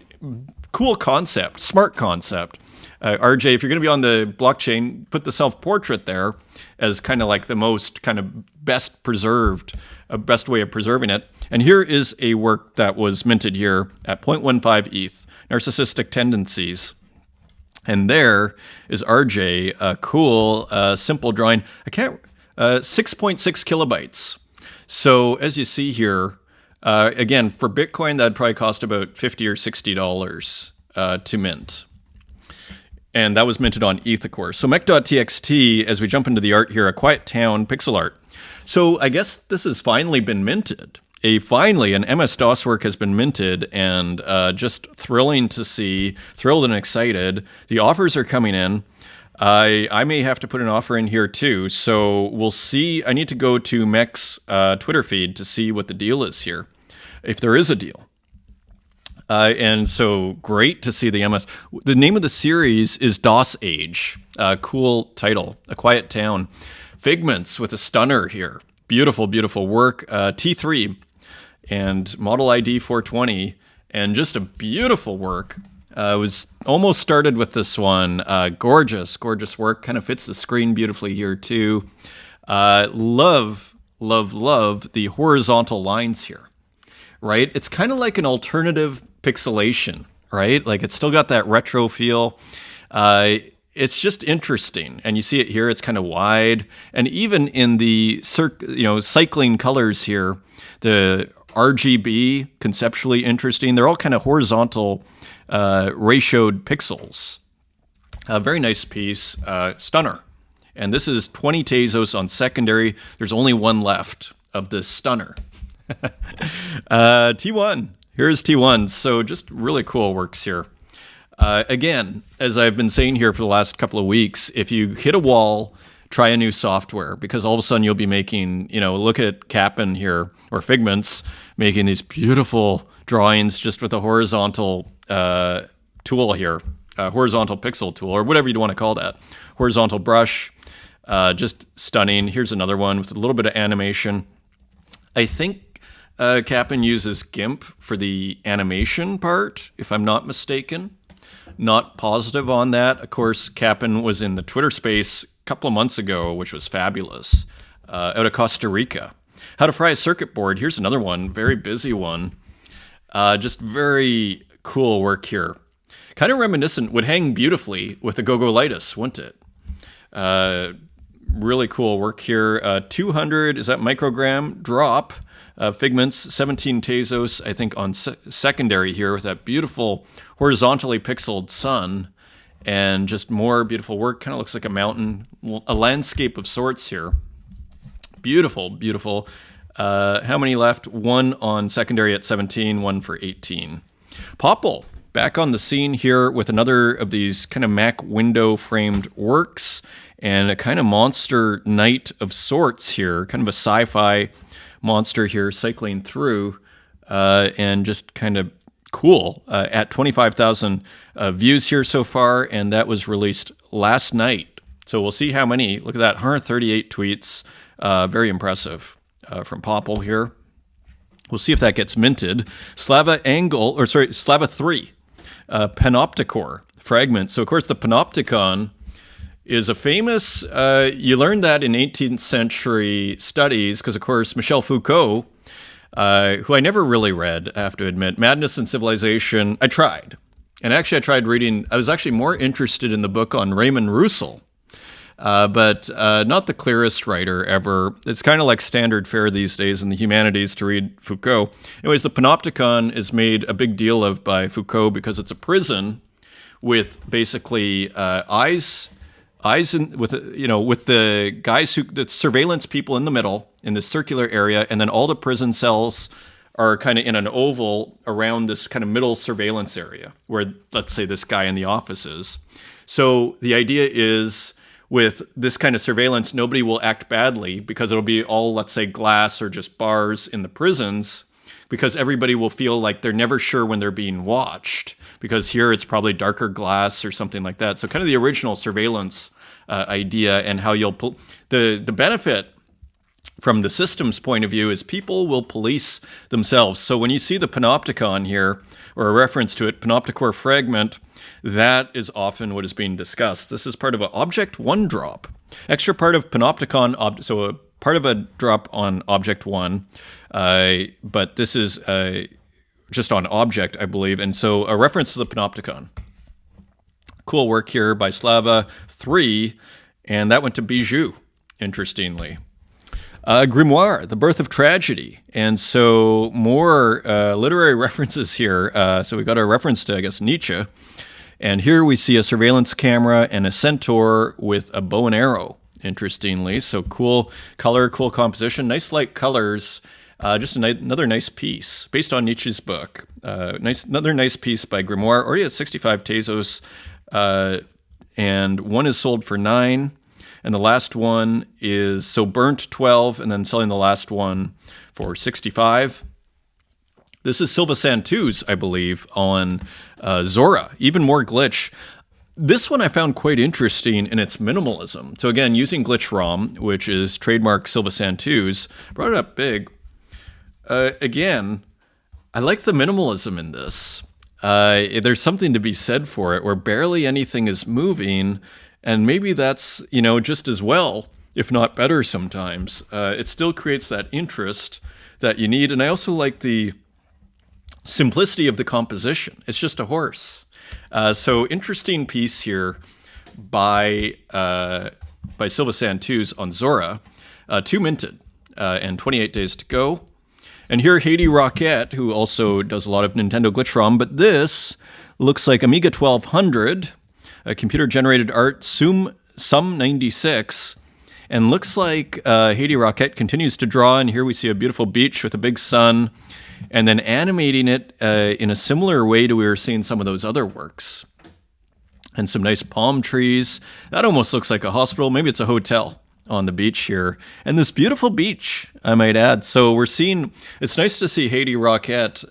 cool concept, smart concept. RJ, if you're going to be on the blockchain, put the self-portrait there as kind of like the most kind of best preserved, best way of preserving it. And here is a work that was minted here at 0.15 ETH, Narcissistic Tendencies. And there is RJ, a cool, simple drawing. 6.6 kilobytes. So as you see here, again, for Bitcoin, that'd probably cost about $50 or $60 to mint. And that was minted on ETH, of course. So mech.txt, as we jump into the art here, a quiet town pixel art. So I guess this has finally been minted. Finally, an MS-DOS work has been minted, and just thrilling to see, thrilled and excited. The offers are coming in. I may have to put an offer in here too, so we'll see. I need to go to Mech's Twitter feed to see what the deal is here, if there is a deal. And so great to see the MS. The name of the series is DOS Age. Cool title, A Quiet Town. Figments with a stunner here. Beautiful, beautiful work. T3 and model ID 420, and just a beautiful work. Was almost started with this one. Gorgeous, gorgeous work. Kind of fits the screen beautifully here too. Love, love, love the horizontal lines here, right? It's kind of like an alternative pixelation, right? Like it's still got that retro feel. It's just interesting. And you see it here, it's kind of wide. And even in the cycling colors here, the RGB, conceptually interesting. They're all kind of horizontal ratioed pixels. A very nice piece, stunner. And this is 20 Tezos on secondary. There's only one left of this stunner. T1, here's T1. So just really cool works here. Again, as I've been saying here for the last couple of weeks, if you hit a wall, try a new software, because all of a sudden you'll be making, look at Cap'n here, or Figments, making these beautiful drawings just with a horizontal tool here, horizontal pixel tool, or whatever you want to call that, horizontal brush. Just stunning. Here's another one with a little bit of animation. I think Cap'n uses GIMP for the animation part, if I'm not mistaken. Not positive on that. Of course, Cap'n was in the Twitter space a couple of months ago, which was fabulous, out of Costa Rica. How to fry a circuit board. Here's another one, very busy one. Just very cool work here. Kind of reminiscent, would hang beautifully with the Gogolitis, wouldn't it? Really cool work here. 200, is that microgram drop? Figments, 17 Tezos, I think on secondary here with that beautiful horizontally pixeled sun, and just more beautiful work. Kind of looks like a mountain, a landscape of sorts here. Beautiful, beautiful. How many left? One on secondary at 17, one for 18. Popple, back on the scene here with another of these kind of Mac window framed works, and a kind of monster knight of sorts here, kind of a sci-fi monster here cycling through, and just kind of cool. At 25,000 views here so far, and that was released last night. So we'll see how many. Look at that, 138 tweets. Very impressive from Popple here. We'll see if that gets minted. Slava 3, Panopticon fragment. So of course the Panopticon is a famous, you learned that in 18th century studies, because of course Michel Foucault, who I never really read, I have to admit, Madness and Civilization, I tried. And actually I tried reading, I was actually more interested in the book on Raymond Roussel, but not the clearest writer ever. It's kind of like standard fare these days in the humanities to read Foucault. Anyways, the Panopticon is made a big deal of by Foucault because it's a prison with basically eyes with the guys the surveillance people in the middle in this circular area, and then all the prison cells are kind of in an oval around this kind of middle surveillance area where, let's say, this guy in the office is. So the idea is, with this kind of surveillance, nobody will act badly because it'll be all, let's say, glass or just bars in the prisons, because everybody will feel like they're never sure when they're being watched, because here it's probably darker glass or something like that. So kind of the original surveillance idea, and how you'll the benefit from the system's point of view is people will police themselves. So when you see the Panopticon here, or a reference to it, Panopticon fragment, that is often what is being discussed. This is part of an Object 1 drop. Extra part of Panopticon, so a part of a drop on Object 1, but this is just on Object, I believe, and so a reference to the Panopticon. Cool work here by Slava 3, and that went to Bijou, interestingly. Grimoire, The Birth of Tragedy, and so more literary references here. So we got a reference to, I guess, Nietzsche, and here we see a surveillance camera and a centaur with a bow and arrow, interestingly. So cool color, cool composition, nice light colors. Just another nice piece based on Nietzsche's book. Another nice piece by Grimoire, already at 65 Tezos, and one is sold for 9. And the last one is so burnt 12, and then selling the last one for 65. This is Silva Santus, I believe, on Zora. Even more glitch. This one I found quite interesting in its minimalism. So again, using Glitch ROM, which is trademark Silva Santus, brought it up big. Again, I like the minimalism in this. There's something to be said for it, where barely anything is moving. And maybe that's, just as well, if not better sometimes. It still creates that interest that you need. And I also like the simplicity of the composition. It's just a horse. So interesting piece here by Silva Santus on Zora. 2 minted and 28 days to go. And here Haiti Rocket, who also does a lot of Nintendo Glitch ROM, but this looks like Amiga 1200. A computer-generated art, Sum 96, and looks like Haiti Rocket continues to draw, and here we see a beautiful beach with a big sun, and then animating it in a similar way to we were seeing some of those other works. And some nice palm trees. That almost looks like a hospital. Maybe it's a hotel on the beach here. And this beautiful beach, I might add. So we're seeing, it's nice to see Haiti Rocket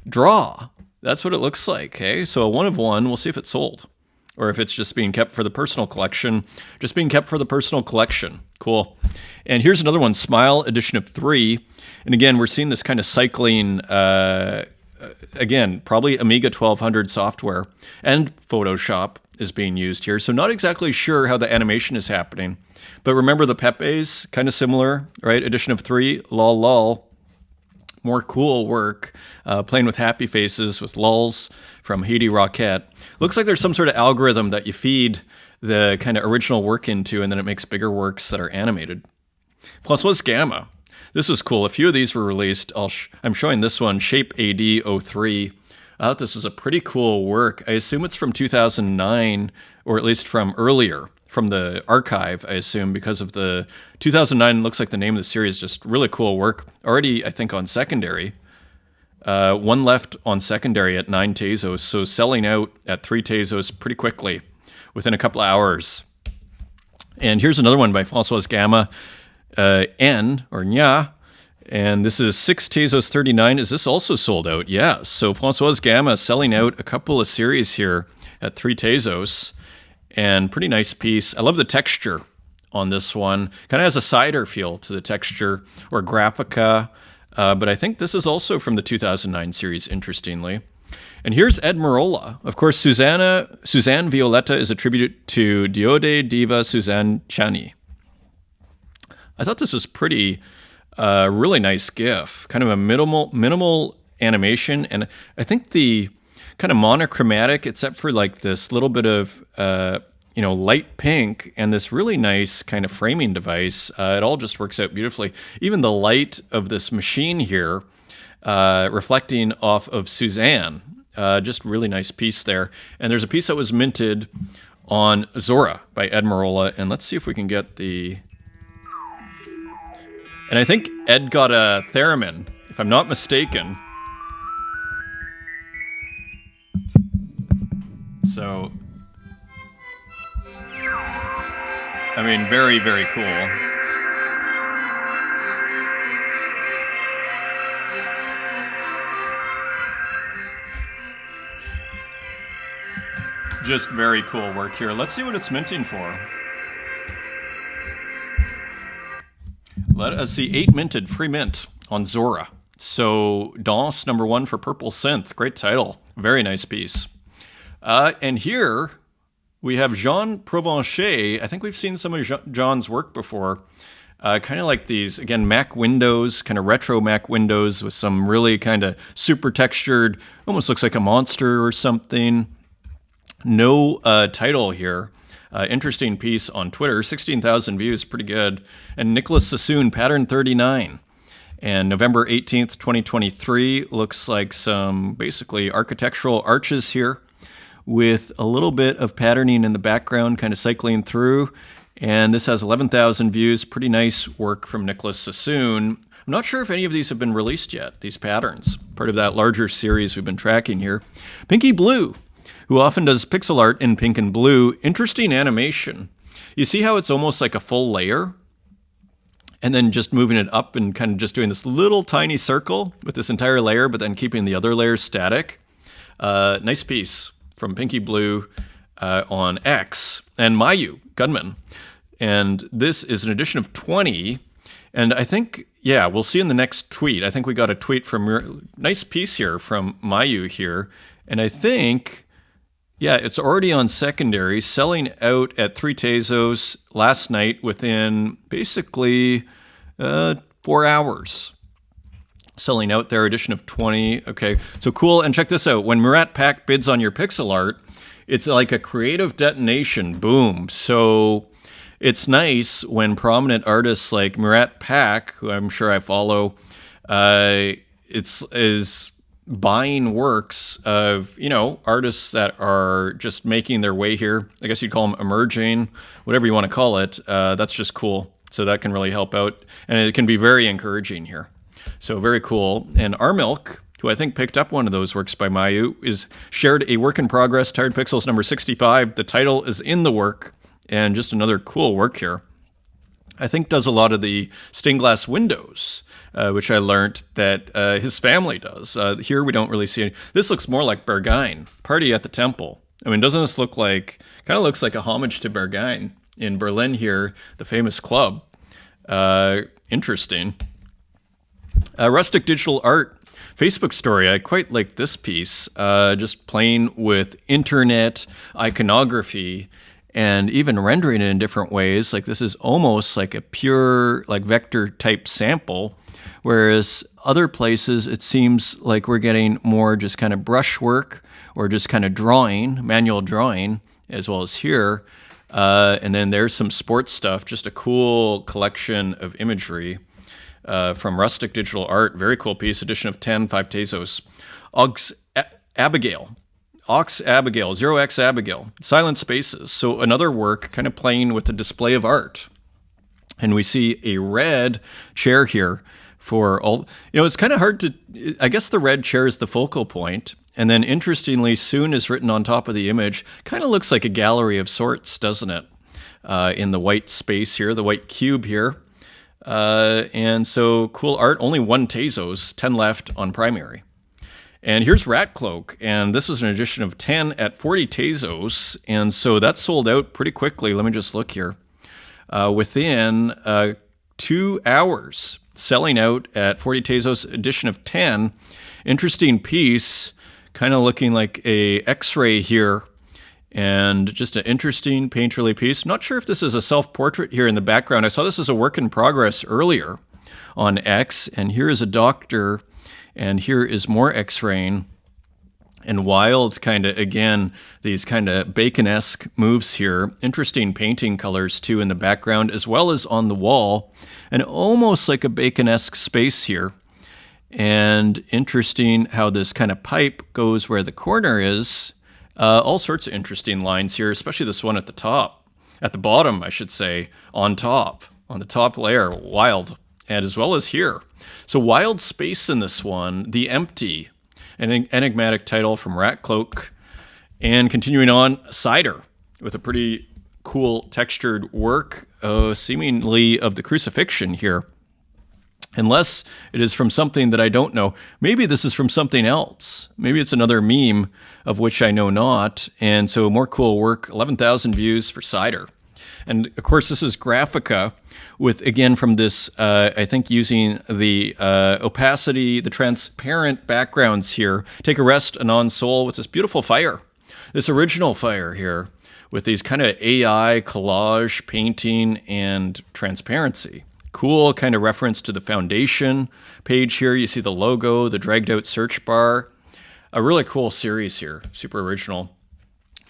draw. That's what it looks like, okay? So a 1 of 1, we'll see if it's sold. or if it's just being kept for the personal collection. Just being kept for the personal collection. Cool. And here's another one, Smile edition of 3. And again, we're seeing this kind of cycling, again, probably Amiga 1200 software, and Photoshop is being used here. So not exactly sure how the animation is happening. But remember the Pepe's, kind of similar, right? Edition of 3, lol lol. More cool work, playing with happy faces with lulls from Haiti Rocket. Looks like there's some sort of algorithm that you feed the kind of original work into, and then it makes bigger works that are animated. François Gamma. This is cool. A few of these were released. I'm showing this one, Shape AD 03. I thought this was a pretty cool work. I assume it's from 2009, or at least from earlier, from the archive, I assume, because of the 2009 looks like the name of the series. Just really cool work. Already, I think, on secondary. One left on secondary at 9 Tezos, so selling out at 3 Tezos pretty quickly, within a couple of hours. And here's another one by François Gamma, N, or Nya, and this is 6 Tezos 39. Is this also sold out? Yeah, so François Gamma selling out a couple of series here at 3 Tezos, and pretty nice piece. I love the texture on this one. Kind of has a cider feel to the texture, or Graphica, but I think this is also from the 2009 series, interestingly. And here's Ed Marola. Of course, Suzanne Violetta is attributed to Diode Diva Suzanne Chani. I thought this was pretty, really nice GIF. Kind of a minimal animation, and I think the kind of monochromatic, except for like this little bit of light pink and this really nice kind of framing device. It all just works out beautifully. Even the light of this machine here, reflecting off of Suzanne. Just really nice piece there. And there's a piece that was minted on Zora by Ed Marola, and let's see if we can get the. And I think Ed got a theremin, if I'm not mistaken. So, I mean, very, very cool. Just very cool work here. Let's see what it's minting for. Let us see, 8 minted, free mint on Zora. So, Danse #1 for Purple Synth. Great title. Very nice piece. And here we have Jean Provencher. I think we've seen some of John's work before. Kind of like these, again, Mac windows, kind of retro Mac windows with some really kind of super textured, almost looks like a monster or something. No title here. Interesting piece on Twitter, 16,000 views, pretty good. And Nicholas Sassoon, pattern 39. And November 18th, 2023, looks like some basically architectural arches here with a little bit of patterning in the background, kind of cycling through. And this has 11,000 views, pretty nice work from Nicholas Sassoon. I'm not sure if any of these have been released yet, these patterns, part of that larger series we've been tracking here. Pinky Blue, who often does pixel art in pink and blue. Interesting animation. You see how it's almost like a full layer? And then just moving it up and kind of just doing this little tiny circle with this entire layer, but then keeping the other layers static. Nice piece from Pinky Blue on X. And Mayu, Gunman. And this is an edition of 20. And I think, yeah, we'll see in the next tweet. I think we got a tweet from, nice piece here from Mayu here. And I think, yeah, it's already on secondary, selling out at 3 Tezos last night within basically 4 hours. Selling out their edition of 20. Okay, so cool. And check this out. When Murat Pak bids on your pixel art, it's like a creative detonation. Boom. So it's nice when prominent artists like Murat Pak, who I'm sure I follow, is buying works of, artists that are just making their way here. I guess you'd call them emerging, whatever you want to call it. That's just cool. So that can really help out. And it can be very encouraging here. So very cool. And Our Milk, who I think picked up one of those works by Mayu, is shared a work in progress, Tired Pixels number 65. The title is in the work, and just another cool work here. I think does a lot of the stained glass windows, which I learned that his family does. Here we don't really see any. This looks more like Berghain, Party at the Temple. I mean, doesn't this look like, kind of looks like a homage to Berghain in Berlin here, the famous club. Interesting. Rustic digital art Facebook story. I quite like this piece, just playing with internet iconography and even rendering it in different ways. Like this is almost like a pure like vector type sample, whereas other places it seems like we're getting more just kind of brushwork or just kind of drawing, manual drawing, as well as here. And then there's some sports stuff, just a cool collection of imagery from Rustic Digital Art. Very cool piece, edition of 10, 5 Tezos. Abigail, 0x Abigail, Silent Spaces. So another work kind of playing with the display of art. And we see a red chair here for all, it's kind of hard to, I guess the red chair is the focal point. And then interestingly, soon is written on top of the image. Kind of looks like a gallery of sorts, doesn't it? In the white space here, the white cube here. And so cool art, only 1 Tezos, 10 left on primary. And here's Rat Cloak, and this was an edition of 10 at 40 Tezos, and so that sold out pretty quickly. Let me just look here. Within 2 hours, selling out at 40 Tezos, edition of 10. Interesting piece, kind of looking like a X-ray here, and just an interesting painterly piece. Not sure if this is a self-portrait here in the background. I saw this as a work in progress earlier on X, and here is a doctor, and here is more X-raying, and wild kind of, again, these kind of Bacon-esque moves here. Interesting painting colors, too, in the background, as well as on the wall, and almost like a Bacon-esque space here. And interesting how this kind of pipe goes where the corner is. All sorts of interesting lines here, especially this one at the top. At the bottom, I should say, on the top layer, wild, and as well as here. So wild space in this one, The Empty, an enigmatic title from Rat Cloak. And continuing on, Cider, with a pretty cool textured work, seemingly of the crucifixion here. Unless it is from something that I don't know. Maybe this is from something else. Maybe it's another meme of which I know not. And so more cool work, 11,000 views for Cider. And of course, this is Graphica with, again, from this, I think using the opacity, the transparent backgrounds here. Take a rest, Anon Soul, with this beautiful fire. This original fire here with these kind of AI collage painting and transparency. Cool kind of reference to the foundation page here. You see the logo, the dragged out search bar. A really cool series here, super original.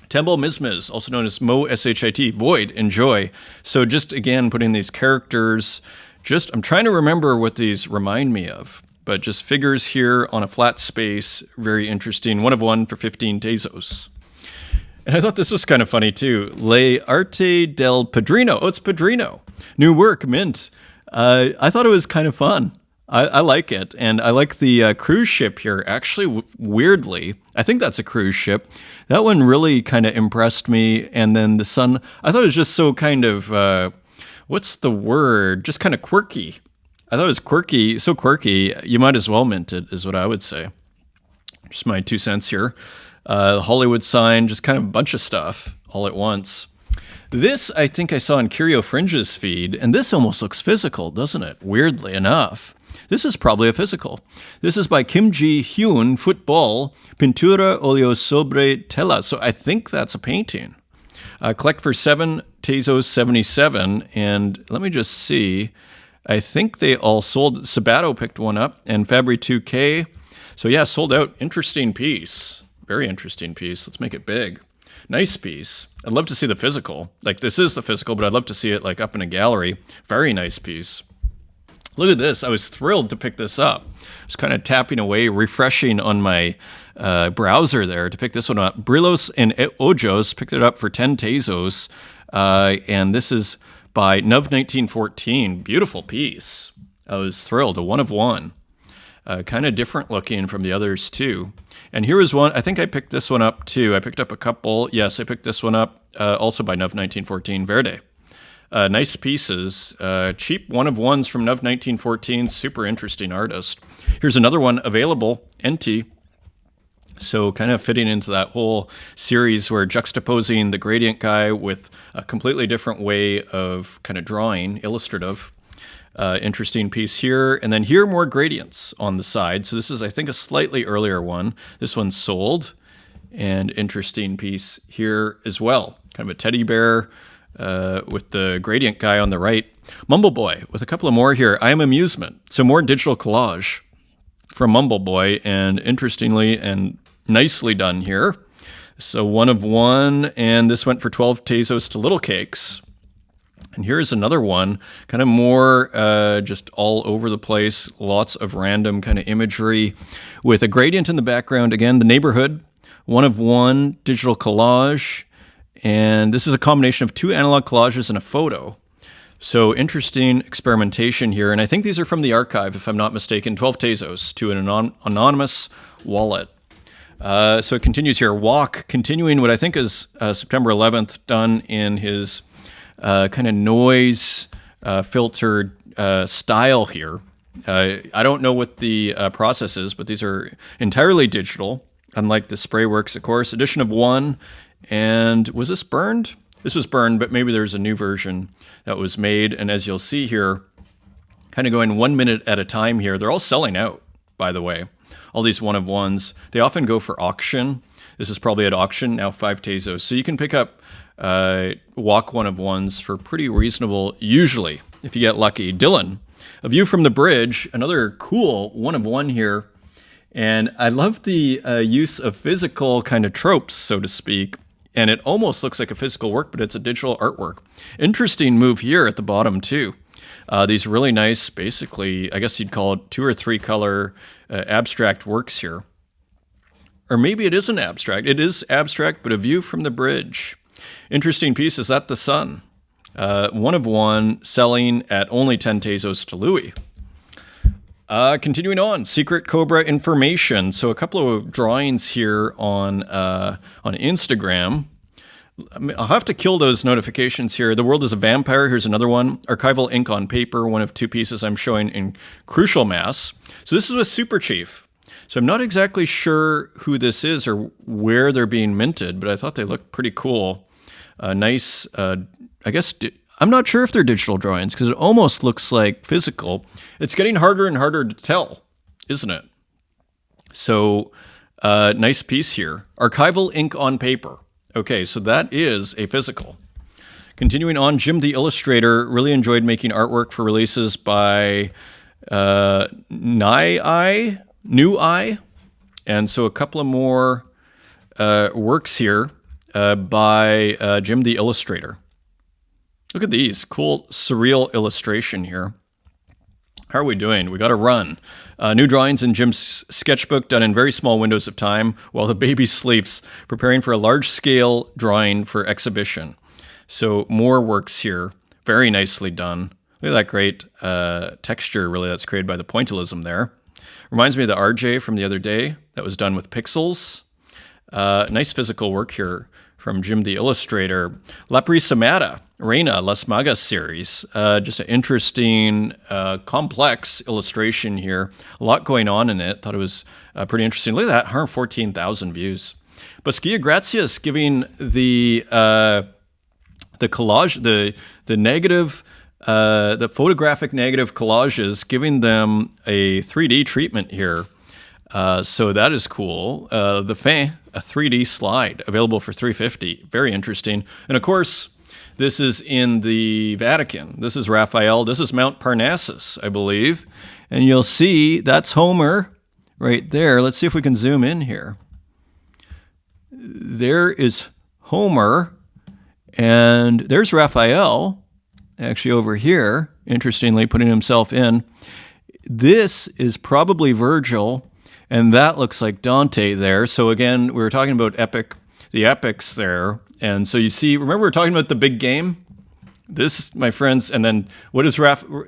Tembo Mizmiz, also known as Mo SHIT, Void, Enjoy. So just again, putting these characters, I'm trying to remember what these remind me of, but just figures here on a flat space, very interesting. 1 of 1 for 15 Tezos. And I thought this was kind of funny too. Le Arte del Padrino. Oh, it's Padrino. New work, mint. I thought it was kind of fun. I like it. And I like the cruise ship here. Actually, weirdly, I think that's a cruise ship. That one really kind of impressed me. And then the sun, I thought it was just so kind of, what's the word? Just kind of quirky. I thought it was quirky, so quirky, you might as well mint it, is what I would say. Just my 2 cents here. The Hollywood sign, just kind of a bunch of stuff all at once. This, I think I saw in Curio Fringe's feed, and this almost looks physical, doesn't it? Weirdly enough. This is probably a physical. This is by Kim Ji-hyun, Football, Pintura Oleo sobre Tela. So I think that's a painting. Collect for 7 Tezos 77, and let me just see. I think they all sold. Sabato picked one up, and Fabry 2K. So yeah, sold out. Interesting piece. Very interesting piece. Let's make it big. Nice piece. I'd love to see the physical. Like, this is the physical, but I'd love to see it, like, up in a gallery. Very nice piece. Look at this. I was thrilled to pick this up. Just kind of tapping away, refreshing on my browser there to pick this one up. Brillos and Ojos picked it up for 10 Tezos. And this is by Nuv 1914. Beautiful piece. I was thrilled. A 1 of 1. Kind of different looking from the others, too. And here is one. I think I picked this one up, too. I picked up a couple. Yes, I picked this one up, also by Nuv 1914, Verde. Nice pieces. Cheap 1 of 1s from Nuv 1914. Super interesting artist. Here's another one available, NT. So kind of fitting into that whole series where juxtaposing the gradient guy with a completely different way of kind of drawing, illustrative. Interesting piece here. And then here more gradients on the side. So this is, I think, a slightly earlier one. This one's sold. And interesting piece here as well. Kind of a teddy bear with the gradient guy on the right. Mumble Boy with a couple of more here. I Am Amusement. So more digital collage from Mumble Boy. And interestingly and nicely done here. So 1 of 1. And this went for 12 Tezos to Little Cakes. And here's another one, kind of more just all over the place, lots of random kind of imagery with a gradient in the background. Again, the neighborhood, 1 of 1 digital collage. And this is a combination of 2 analog collages and a photo. So interesting experimentation here. And I think these are from the archive, if I'm not mistaken, 12 Tezos to an anonymous wallet. So it continues here. Walk, continuing what I think is September 11th, done in his kind of noise filtered style here. I don't know what the process is, but these are entirely digital, unlike the spray works, of course. Edition of 1. And was this burned? This was burned, but maybe there's a new version that was made. And as you'll see here, kind of going 1 minute at a time here. They're all selling out, by the way. All these 1 of 1s. They often go for auction. This is probably at auction, now 5 Tezos. So you can pick up walk 1 of 1s for pretty reasonable, usually, if you get lucky. Dylan, A View from the Bridge, another cool 1 of 1 here. And I love the use of physical kind of tropes, so to speak. And it almost looks like a physical work, but it's a digital artwork. Interesting move here at the bottom, too. These really nice, basically, I guess you'd call it 2 or 3 color abstract works here. Or maybe it isn't abstract. It is abstract, but A View from the Bridge. Interesting piece. Is that the sun? 1 of 1, selling at only 10 Tezos to Louis. Continuing on, Secret Cobra information. So a couple of drawings here on Instagram. I'll have to kill those notifications here. The World is a Vampire. Here's another one. Archival ink on paper. 1 of 2 pieces I'm showing in Crucial Mass. So this is with Super Chief. So I'm not exactly sure who this is or where they're being minted, but I thought they looked pretty cool. Nice, I guess, I'm not sure if they're digital drawings because it almost looks like physical. It's getting harder and harder to tell, isn't it? So nice piece here. Archival ink on paper. Okay, so that is a physical. Continuing on, Jim the Illustrator really enjoyed making artwork for releases by New Eye. And so a couple of more works here by Jim the Illustrator. Look at these. Cool, surreal illustration here. How are we doing? We got to run. New drawings in Jim's sketchbook done in very small windows of time while the baby sleeps, preparing for a large-scale drawing for exhibition. So more works here. Very nicely done. Look at that great texture, really, that's created by the pointillism there. Reminds me of the RJ from the other day that was done with pixels. Nice physical work here from Jim the Illustrator. La Prisamata, Reina, Las Magas series. Just an interesting, complex illustration here. A lot going on in it. Thought it was pretty interesting. Look at that, 114,000 views. Basquilla Gracias giving the collage, the negative, the photographic negative collages, giving them a 3D treatment here. So that is cool. The Fin, a 3D slide available for $350. Very interesting. And of course, this is in the Vatican. This is Raphael. This is Mount Parnassus, I believe. And you'll see that's Homer right there. Let's see if we can zoom in here. There is Homer, and there's Raphael, actually over here, interestingly, putting himself in. This is probably Virgil, and that looks like Dante there. So again, we were talking about the epics there. And so you see, remember we were talking about the big game? This, my friends, and then what is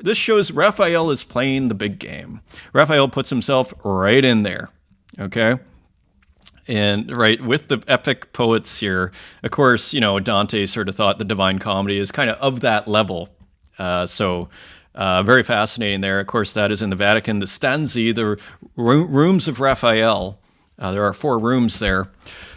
this shows Raphael is playing the big game. Raphael puts himself right in there, okay? And right, with the epic poets here, of course, you know, Dante sort of thought the Divine Comedy is kind of that level. Very fascinating there. Of course, that is in the Vatican. The Stanzi, the rooms of Raphael, There are 4 rooms there.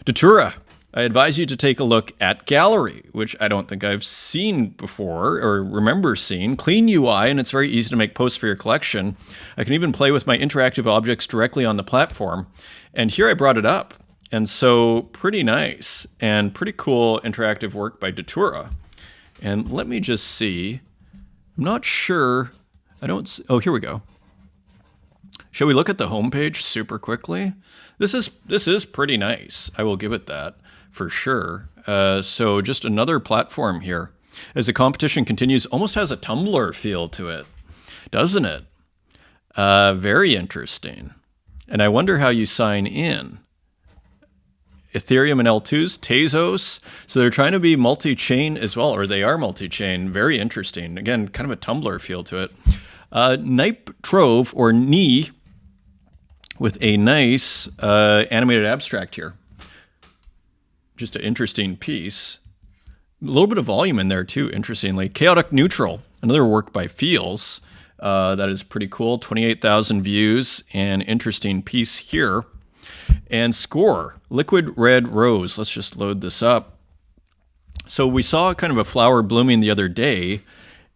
Datura, I advise you to take a look at Gallery, which I don't think I've seen before or remember seeing. Clean UI, and it's very easy to make posts for your collection. I can even play with my interactive objects directly on the platform. And here I brought it up. And so pretty nice and pretty cool interactive work by Datura. And let me just see. I'm not sure. Oh, here we go. Shall we look at the homepage super quickly? This is pretty nice. I will give it that for sure. So just another platform here. As the competition continues, almost has a Tumblr feel to it, doesn't it? Very interesting. And I wonder how you sign in. Ethereum and L2s, Tezos. So they're trying to be multi-chain as well, or they are multi-chain. Very interesting. Again, kind of a Tumblr feel to it. Nipe Trove, or Ni, with a nice animated abstract here. Just an interesting piece. A little bit of volume in there too, interestingly. Chaotic Neutral, another work by Feels. That is pretty cool. 28,000 views, and interesting piece here. And Score, Liquid Red Rose. Let's just load this up. So we saw kind of a flower blooming the other day,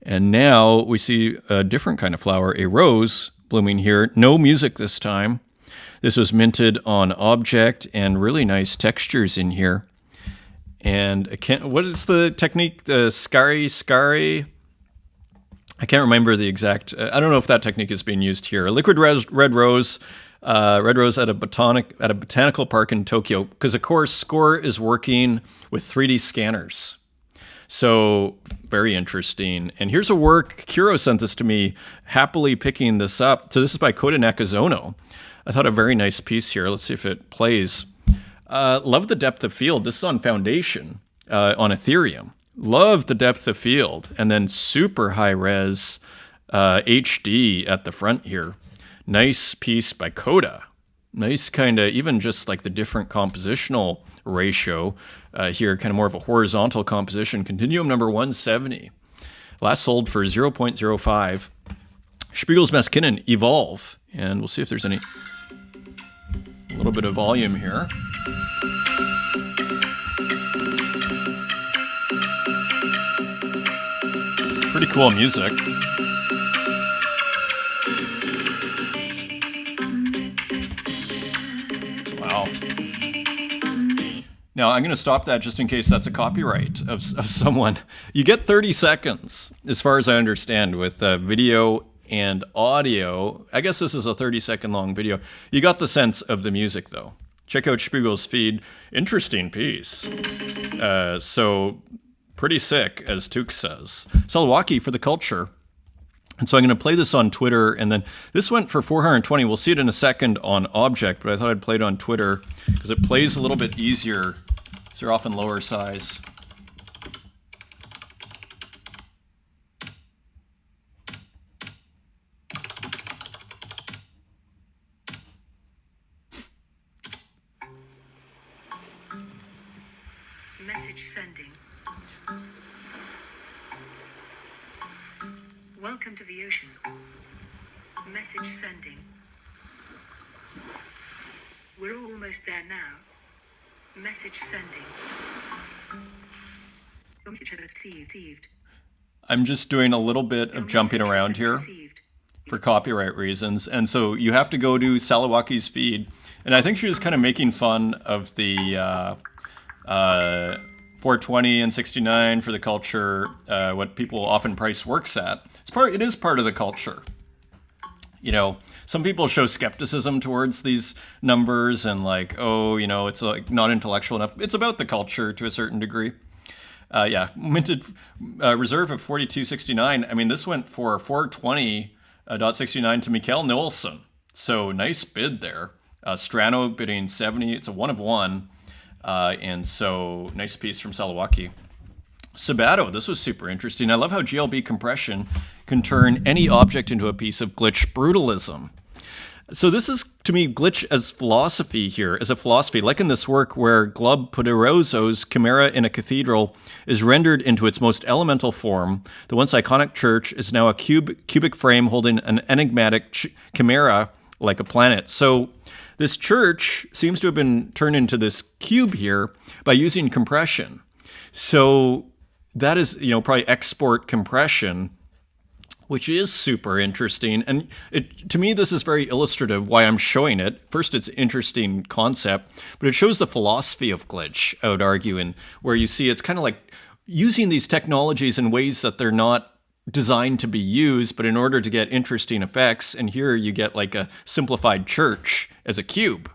and now we see a different kind of flower, a rose blooming here. No music this time. This was minted on Object, and really nice textures in here. And what is the technique? The Scary? I can't remember the exact. I don't know if that technique is being used here. A liquid red rose. Red Rose at a botanical park in Tokyo, because of course Score is working with 3D scanners. So very interesting. And here's a work, Kiro sent this to me, happily picking this up. So this is by Kota Nakazono. I thought a very nice piece here. Let's see if it plays. Love the depth of field. This is on Foundation, on Ethereum. Love the depth of field. And then super high res HD at the front here. Nice piece by Kota. Nice kind of, even just like the different compositional ratio here, kind of more of a horizontal composition. Continuum number 170. Last sold for 0.05. Spiegel's Meskinen, Evolve. And we'll see if there's a little bit of volume here. Pretty cool music. Now, I'm going to stop that just in case that's a copyright of someone. You get 30 seconds, as far as I understand, with video and audio. I guess this is a 30-second long video. You got the sense of the music, though. Check out Spiegel's feed. Interesting piece. So, pretty sick, as Tukes says. Salawaki for the culture. And so I'm going to play this on Twitter, and then this went for 420. We'll see it in a second on Object, but I thought I'd play it on Twitter because it plays a little bit easier. They're often lower size. Message sending. Welcome to the ocean. Message sending. We're almost there now. Message sending. Your message has received. I'm just doing a little bit of jumping around here for copyright reasons. And so you have to go to Salawaki's feed. And I think she was kind of making fun of the 420 and 69 for the culture, what people often price works at. It is part of the culture. You know, some people show skepticism towards these numbers and like, oh, you know, it's like not intellectual enough. It's about the culture to a certain degree. Yeah, minted reserve of 42.69. I mean, this went for 420.69 to Mikael Nilsson. So nice bid there. Strano bidding 70. It's a 1 of 1. And so nice piece from Salawaki. Sabato, this was super interesting. I love how GLB compression can turn any object into a piece of glitch brutalism. So this is, to me, glitch as philosophy here, as a philosophy, like in this work where Glub Poderoso's Chimera in a Cathedral is rendered into its most elemental form. The once iconic church is now a cubic frame holding an enigmatic chimera like a planet. So this church seems to have been turned into this cube here by using compression. So that is, probably export compression, which is super interesting. And to me, this is very illustrative why I'm showing it. First, it's an interesting concept, but it shows the philosophy of glitch, I would argue, and where you see it's kind of like using these technologies in ways that they're not designed to be used, but in order to get interesting effects. And here you get like a simplified church as a cube.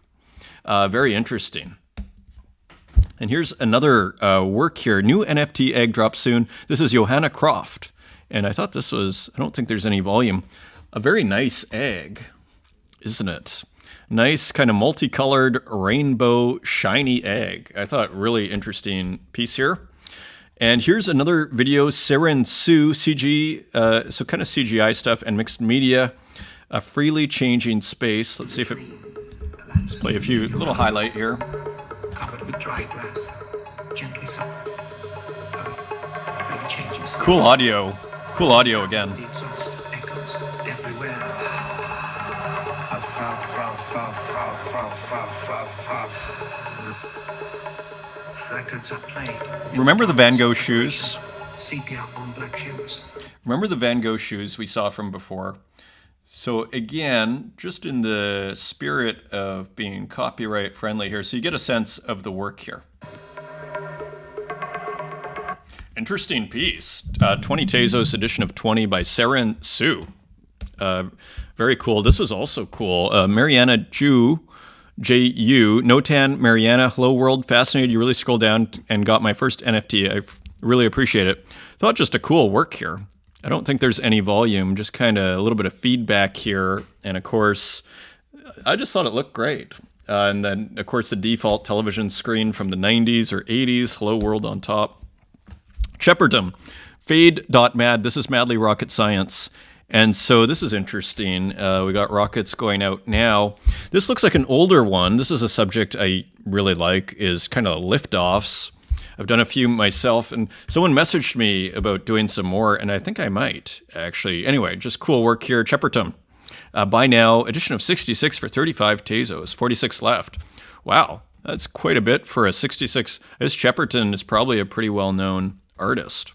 Very interesting. And here's another work here. New NFT egg drops soon. This is Johanna Croft. And I thought this was, I don't think there's any volume, a very nice egg, isn't it? Nice kind of multicolored rainbow shiny egg. I thought really interesting piece here. And here's another video, Seren Su, CG, so kind of CGI stuff and mixed media, a freely changing space. Let's see if it, let's play a few, little highlight here. Covered with dry grass, gently soft. Cool audio. Cool audio again. The exhaust echoes everywhere. Records are played. Remember the Van Gogh shoes? Sepia on black shoes. Remember the Van Gogh shoes we saw from before? So again, just in the spirit of being copyright friendly here, so you get a sense of the work here. Interesting piece. 20 Tezos, edition of 20 by Seren Su. Very cool. This was also cool. Mariana J.U. Notan Mariana, hello world. Fascinated. You really scrolled down and got my first NFT. I really appreciate it. Thought just a cool work here. I don't think there's any volume, just kind of a little bit of feedback here. And of course, I just thought it looked great. And then, of course, the default television screen from the 90s or 80s. Hello world on top. Shepherdom, fade.mad. This is Madly Rocket Science. And so this is interesting. We got rockets going out now. This looks like an older one. This is a subject I really like, is kind of liftoffs. I've done a few myself, and someone messaged me about doing some more, and I think I might, actually. Anyway, just cool work here. Shepherdom. Buy now, edition of 66 for 35 Tezos, 46 left. Wow, that's quite a bit for a 66. This Shepperton is probably a pretty well-known artist.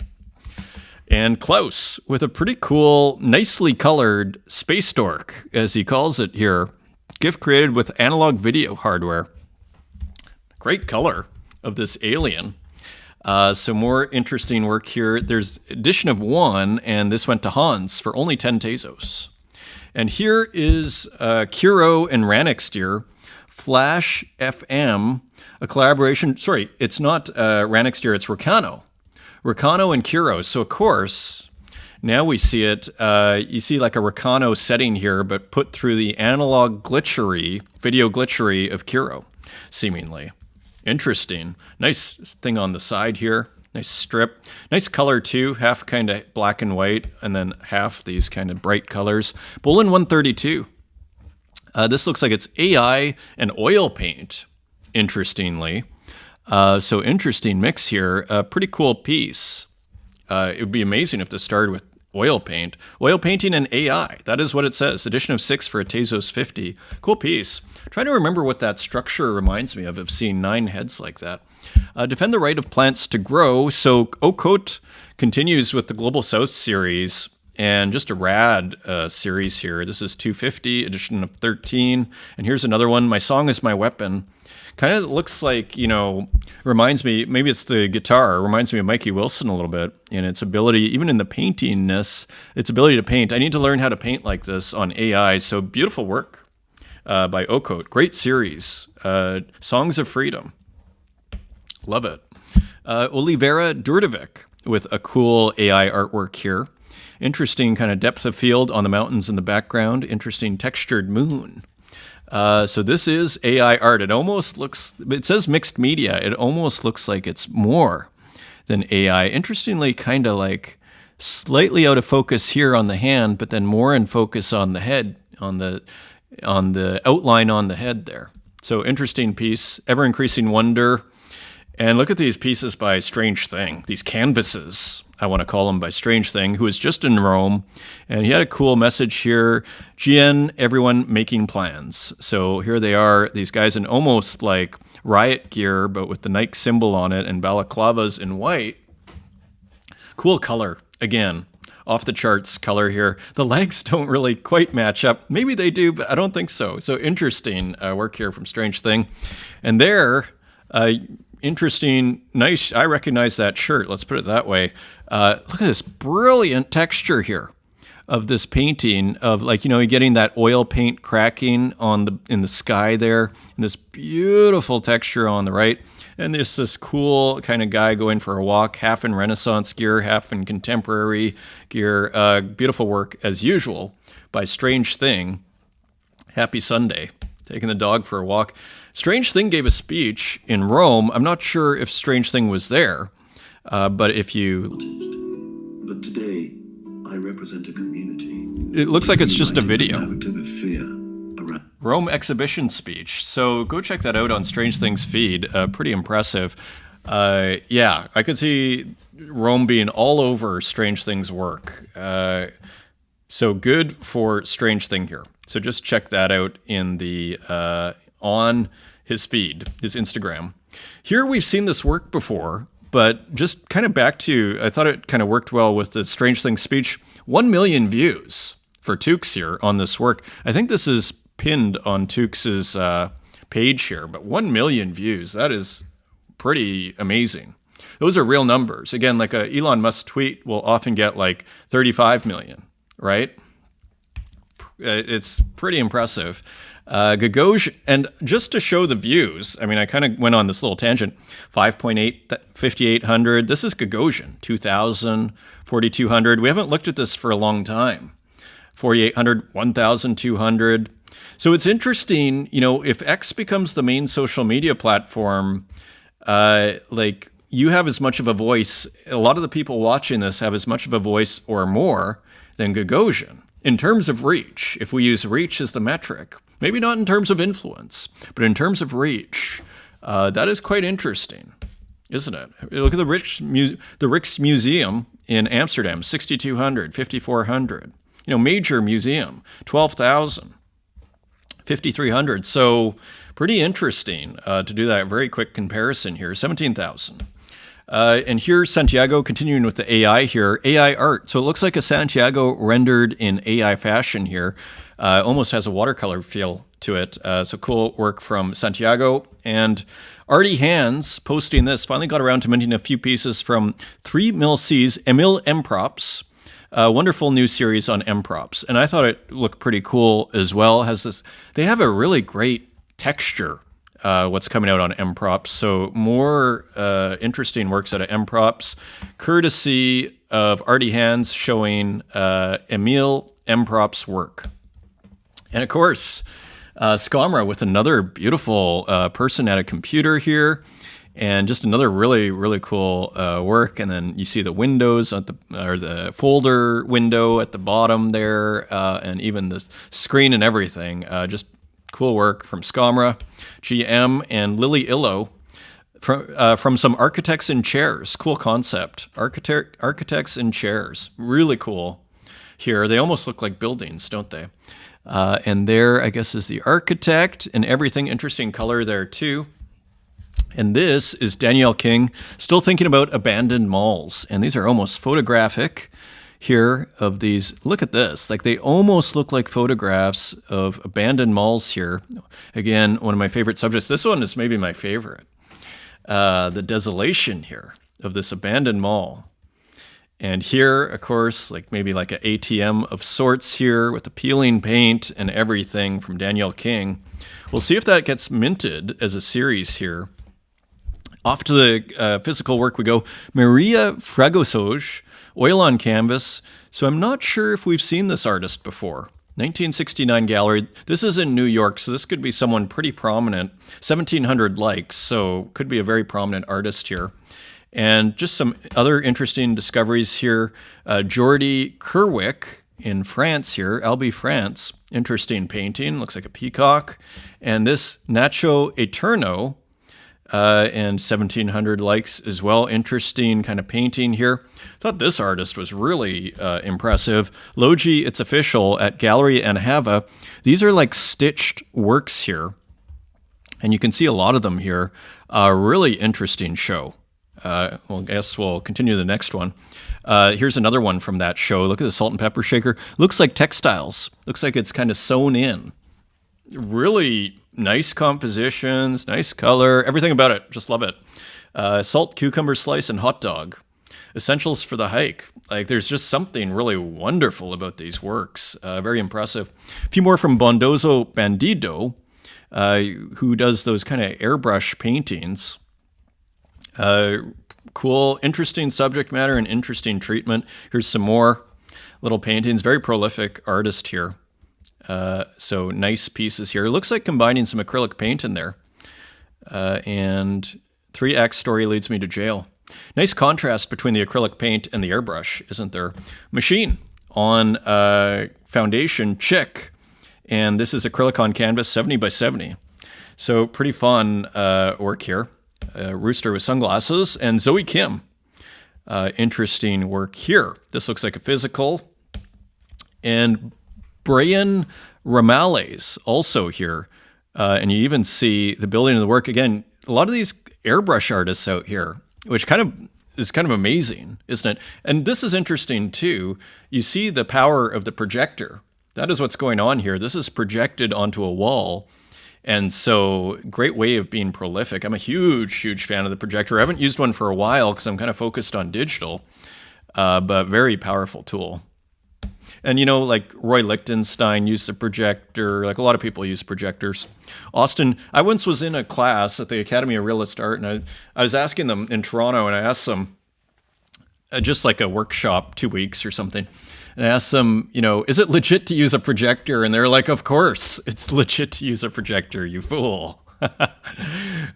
And Klaus with a pretty cool, nicely colored space dork, as he calls it here. Gift created with analog video hardware. Great color of this alien. Some more interesting work here. There's edition of 1, and this went to Hans for only 10 Tezos. And here is Kuro and Ranixtier, Flash FM, a collaboration. Sorry, it's not Ranixtier, it's Ricano. Ricano and Kuro. So, of course, now we see it. You see like a Ricano setting here, but put through the analog glitchery, video glitchery of Kuro, seemingly. Interesting. Nice thing on the side here. Nice strip. Nice color, too. Half kind of black and white, and then half these kind of bright colors. Bolin 132. This looks like it's AI and oil paint, interestingly. So interesting mix here. A pretty cool piece. It would be amazing if this started with oil paint. Oil painting and AI. That is what it says. Edition of 6 for a Tezos 50. Cool piece. Trying to remember what that structure reminds me of seeing 9 heads like that. Defend the right of plants to grow. So Okot continues with the Global South series. And just a rad series here. This is 250, edition of 13. And here's another one. My Song is My Weapon. Kind of looks like, reminds me, maybe it's the guitar, reminds me of Mikey Wilson a little bit in its ability, even in the paintingness, its ability to paint. I need to learn how to paint like this on AI. So beautiful work by Okot. Great series. Songs of Freedom. Love it. Olivera Durdovic with a cool AI artwork here. Interesting kind of depth of field on the mountains in the background. Interesting textured moon. So this is AI art. It almost looks, it says mixed media. It almost looks like it's more than AI. Interestingly, kind of like slightly out of focus here on the hand, but then more in focus on the head, on the outline on the head there. So interesting piece, ever increasing wonder. And look at these pieces by Strange Thing, these canvases. I want to call him by Strange Thing, who was just in Rome. And he had a cool message here. GN, everyone making plans. So here they are, these guys in almost like riot gear, but with the Nike symbol on it and balaclavas in white. Cool color. Again, off the charts color here. The legs don't really quite match up. Maybe they do, but I don't think so. So interesting work here from Strange Thing. And there, interesting, nice. I recognize that shirt. Let's put it that way. Look at this brilliant texture here of this painting of, like, you know, you're getting that oil paint cracking in the sky there, and this beautiful texture on the right. And there's this cool kind of guy going for a walk, half in Renaissance gear, half in contemporary gear. Beautiful work, as usual, by Strange Thing. Happy Sunday. Taking the dog for a walk. Strange Thing gave a speech in Rome. I'm not sure if Strange Thing was there, but if you... But today, I represent a community. It looks like it's just a video. Narrative of fear around. Rome exhibition speech. So go check that out on Strange Thing's feed. Pretty impressive. Yeah, I could see Rome being all over Strange Thing's work. So good for Strange Thing here. So just check that out in the on his feed, his Instagram. Here we've seen this work before, but just kind of back to, I thought it kind of worked well with the Strange Thing speech. 1 million views for Tukes here on this work. I think this is pinned on Tukes' page here, but 1 million views, that is pretty amazing. Those are real numbers. Again, like a Elon Musk tweet will often get like 35 million, right? It's pretty impressive. Gagosian, and just to show the views, I mean, I kind of went on this little tangent. 5.8, 5,800. This is Gagosian, 2,000, 4,200. We haven't looked at this for a long time. 4,800, 1,200. So it's interesting, you know, if X becomes the main social media platform, like you have as much of a voice, a lot of the people watching this have as much of a voice or more than Gagosian. In terms of reach, if we use reach as the metric, maybe not in terms of influence, but in terms of reach, that is quite interesting, isn't it? Look at the Rijksmuseum in Amsterdam, 6,200, 5,400. You know, major museum, 12,000, 5,300. So pretty interesting to do that very quick comparison here, 17,000. And here's Santiago continuing with the AI here, AI art. So it looks like a Santiago rendered in AI fashion here. Almost has a watercolor feel to it. So cool work from Santiago. And Artie Hands posting this, finally got around to minting a few pieces from 3 Mil C's Emil M Props. Wonderful new series on M Props. And I thought it looked pretty cool as well. Has this, they have a really great texture. What's coming out on M Props. So more interesting works out of M Props, courtesy of Artie Hands showing Emil M Props work. And of course, Skamra with another beautiful person at a computer here, and just another really, really cool work. And then you see the windows at the folder window at the bottom there, and even the screen and everything. Just cool work from Skamra, GM, and Lily Illo from some architects in chairs. Cool concept. Architects in chairs. Really cool here. They almost look like buildings, don't they? And there, I guess, is the architect and everything. Interesting color there, too. And this is Danielle King, still thinking about abandoned malls. And these are almost photographic here of these. Look at this. Like, they almost look like photographs of abandoned malls here. Again, one of my favorite subjects. This one is maybe my favorite. The desolation here of this abandoned mall. And here, of course, like maybe like an ATM of sorts here with the peeling paint and everything from Danielle King. We'll see if that gets minted as a series here. Off to the physical work we go. Maria Fragosoj, oil on canvas. So I'm not sure if we've seen this artist before. 1969 gallery. This is in New York, so this could be someone pretty prominent. 1,700 likes, so could be a very prominent artist here. And just some other interesting discoveries here. Jordi Kerwick in France here, Albi, France. Interesting painting, looks like a peacock. And this Nacho Eterno, and 1,700 likes as well. Interesting kind of painting here. Thought this artist was really impressive. Logi, it's official at Gallery and Hava. These are like stitched works here, and you can see a lot of them here. Really interesting show. Well, I guess we'll continue the next one. Here's another one from that show. Look at the salt and pepper shaker. Looks like textiles. Looks like it's kind of sewn in. Really nice compositions, nice color, everything about it. Just love it. Salt, cucumber slice, and hot dog. Essentials for the hike. Like, there's just something really wonderful about these works. Very impressive. A few more from Bondozo Bandido, who does those kind of airbrush paintings. Cool, interesting subject matter and interesting treatment. Here's some more little paintings. Very prolific artist here. So nice pieces here. It looks like combining some acrylic paint in there. And 3-act story leads me to jail. Nice contrast between the acrylic paint and the airbrush, isn't there? Machine on foundation chick. And this is acrylic on canvas, 70 by 70. So pretty fun work here. Rooster with sunglasses. And Zoe Kim. Interesting work here. This looks like a physical. And Brian Ramales also here. And you even see the building of the work. Again, a lot of these airbrush artists out here, which is kind of amazing, isn't it? And this is interesting too. You see the power of the projector. That is what's going on here. This is projected onto a wall. And so, great way of being prolific. I'm a huge, huge fan of the projector. I haven't used one for a while because I'm kind of focused on digital, but very powerful tool. And, you know, like Roy Lichtenstein used the projector. Like a lot of people use projectors. Austin, I once was in a class at the Academy of Realist Art, and I was asking them in Toronto, and I asked them, just like a workshop, 2 weeks or something, and I asked them, you know, is it legit to use a projector? And they're like, of course, it's legit to use a projector, you fool.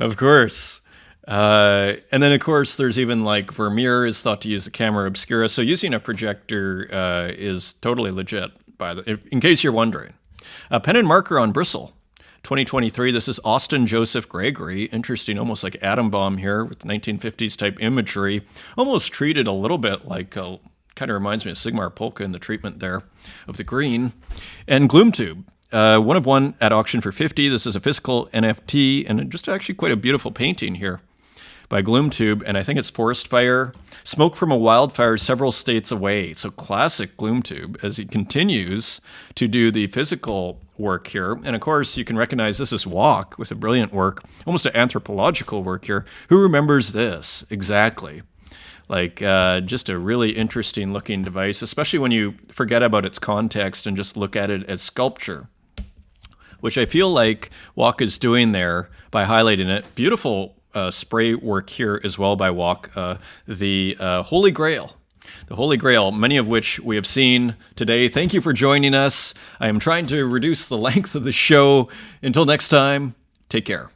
Of course. And then, of course, there's even like Vermeer is thought to use the camera obscura. So using a projector is totally legit, in case you're wondering. Pen and marker on bristle. 2023, this is Austin Joseph Gregory. Interesting, almost like atom bomb here with 1950s type imagery. Almost treated a little bit like kind of reminds me of Sigmar Polka in the treatment there of the green. And Gloom Tube, one of one at auction for $50. This is a physical NFT and just actually quite a beautiful painting here by Gloom Tube. And I think it's forest fire, smoke from a wildfire several states away. So classic Gloom Tube as he continues to do the physical work here. And of course, you can recognize this is Walk with a brilliant work, almost an anthropological work here. Who remembers this? Exactly. Like just a really interesting looking device, especially when you forget about its context and just look at it as sculpture, which I feel like Walk is doing there by highlighting it. Beautiful spray work here as well by Walk. The Holy Grail. The Holy Grail, many of which we have seen today. Thank you for joining us. I am trying to reduce the length of the show. Until next time, take care.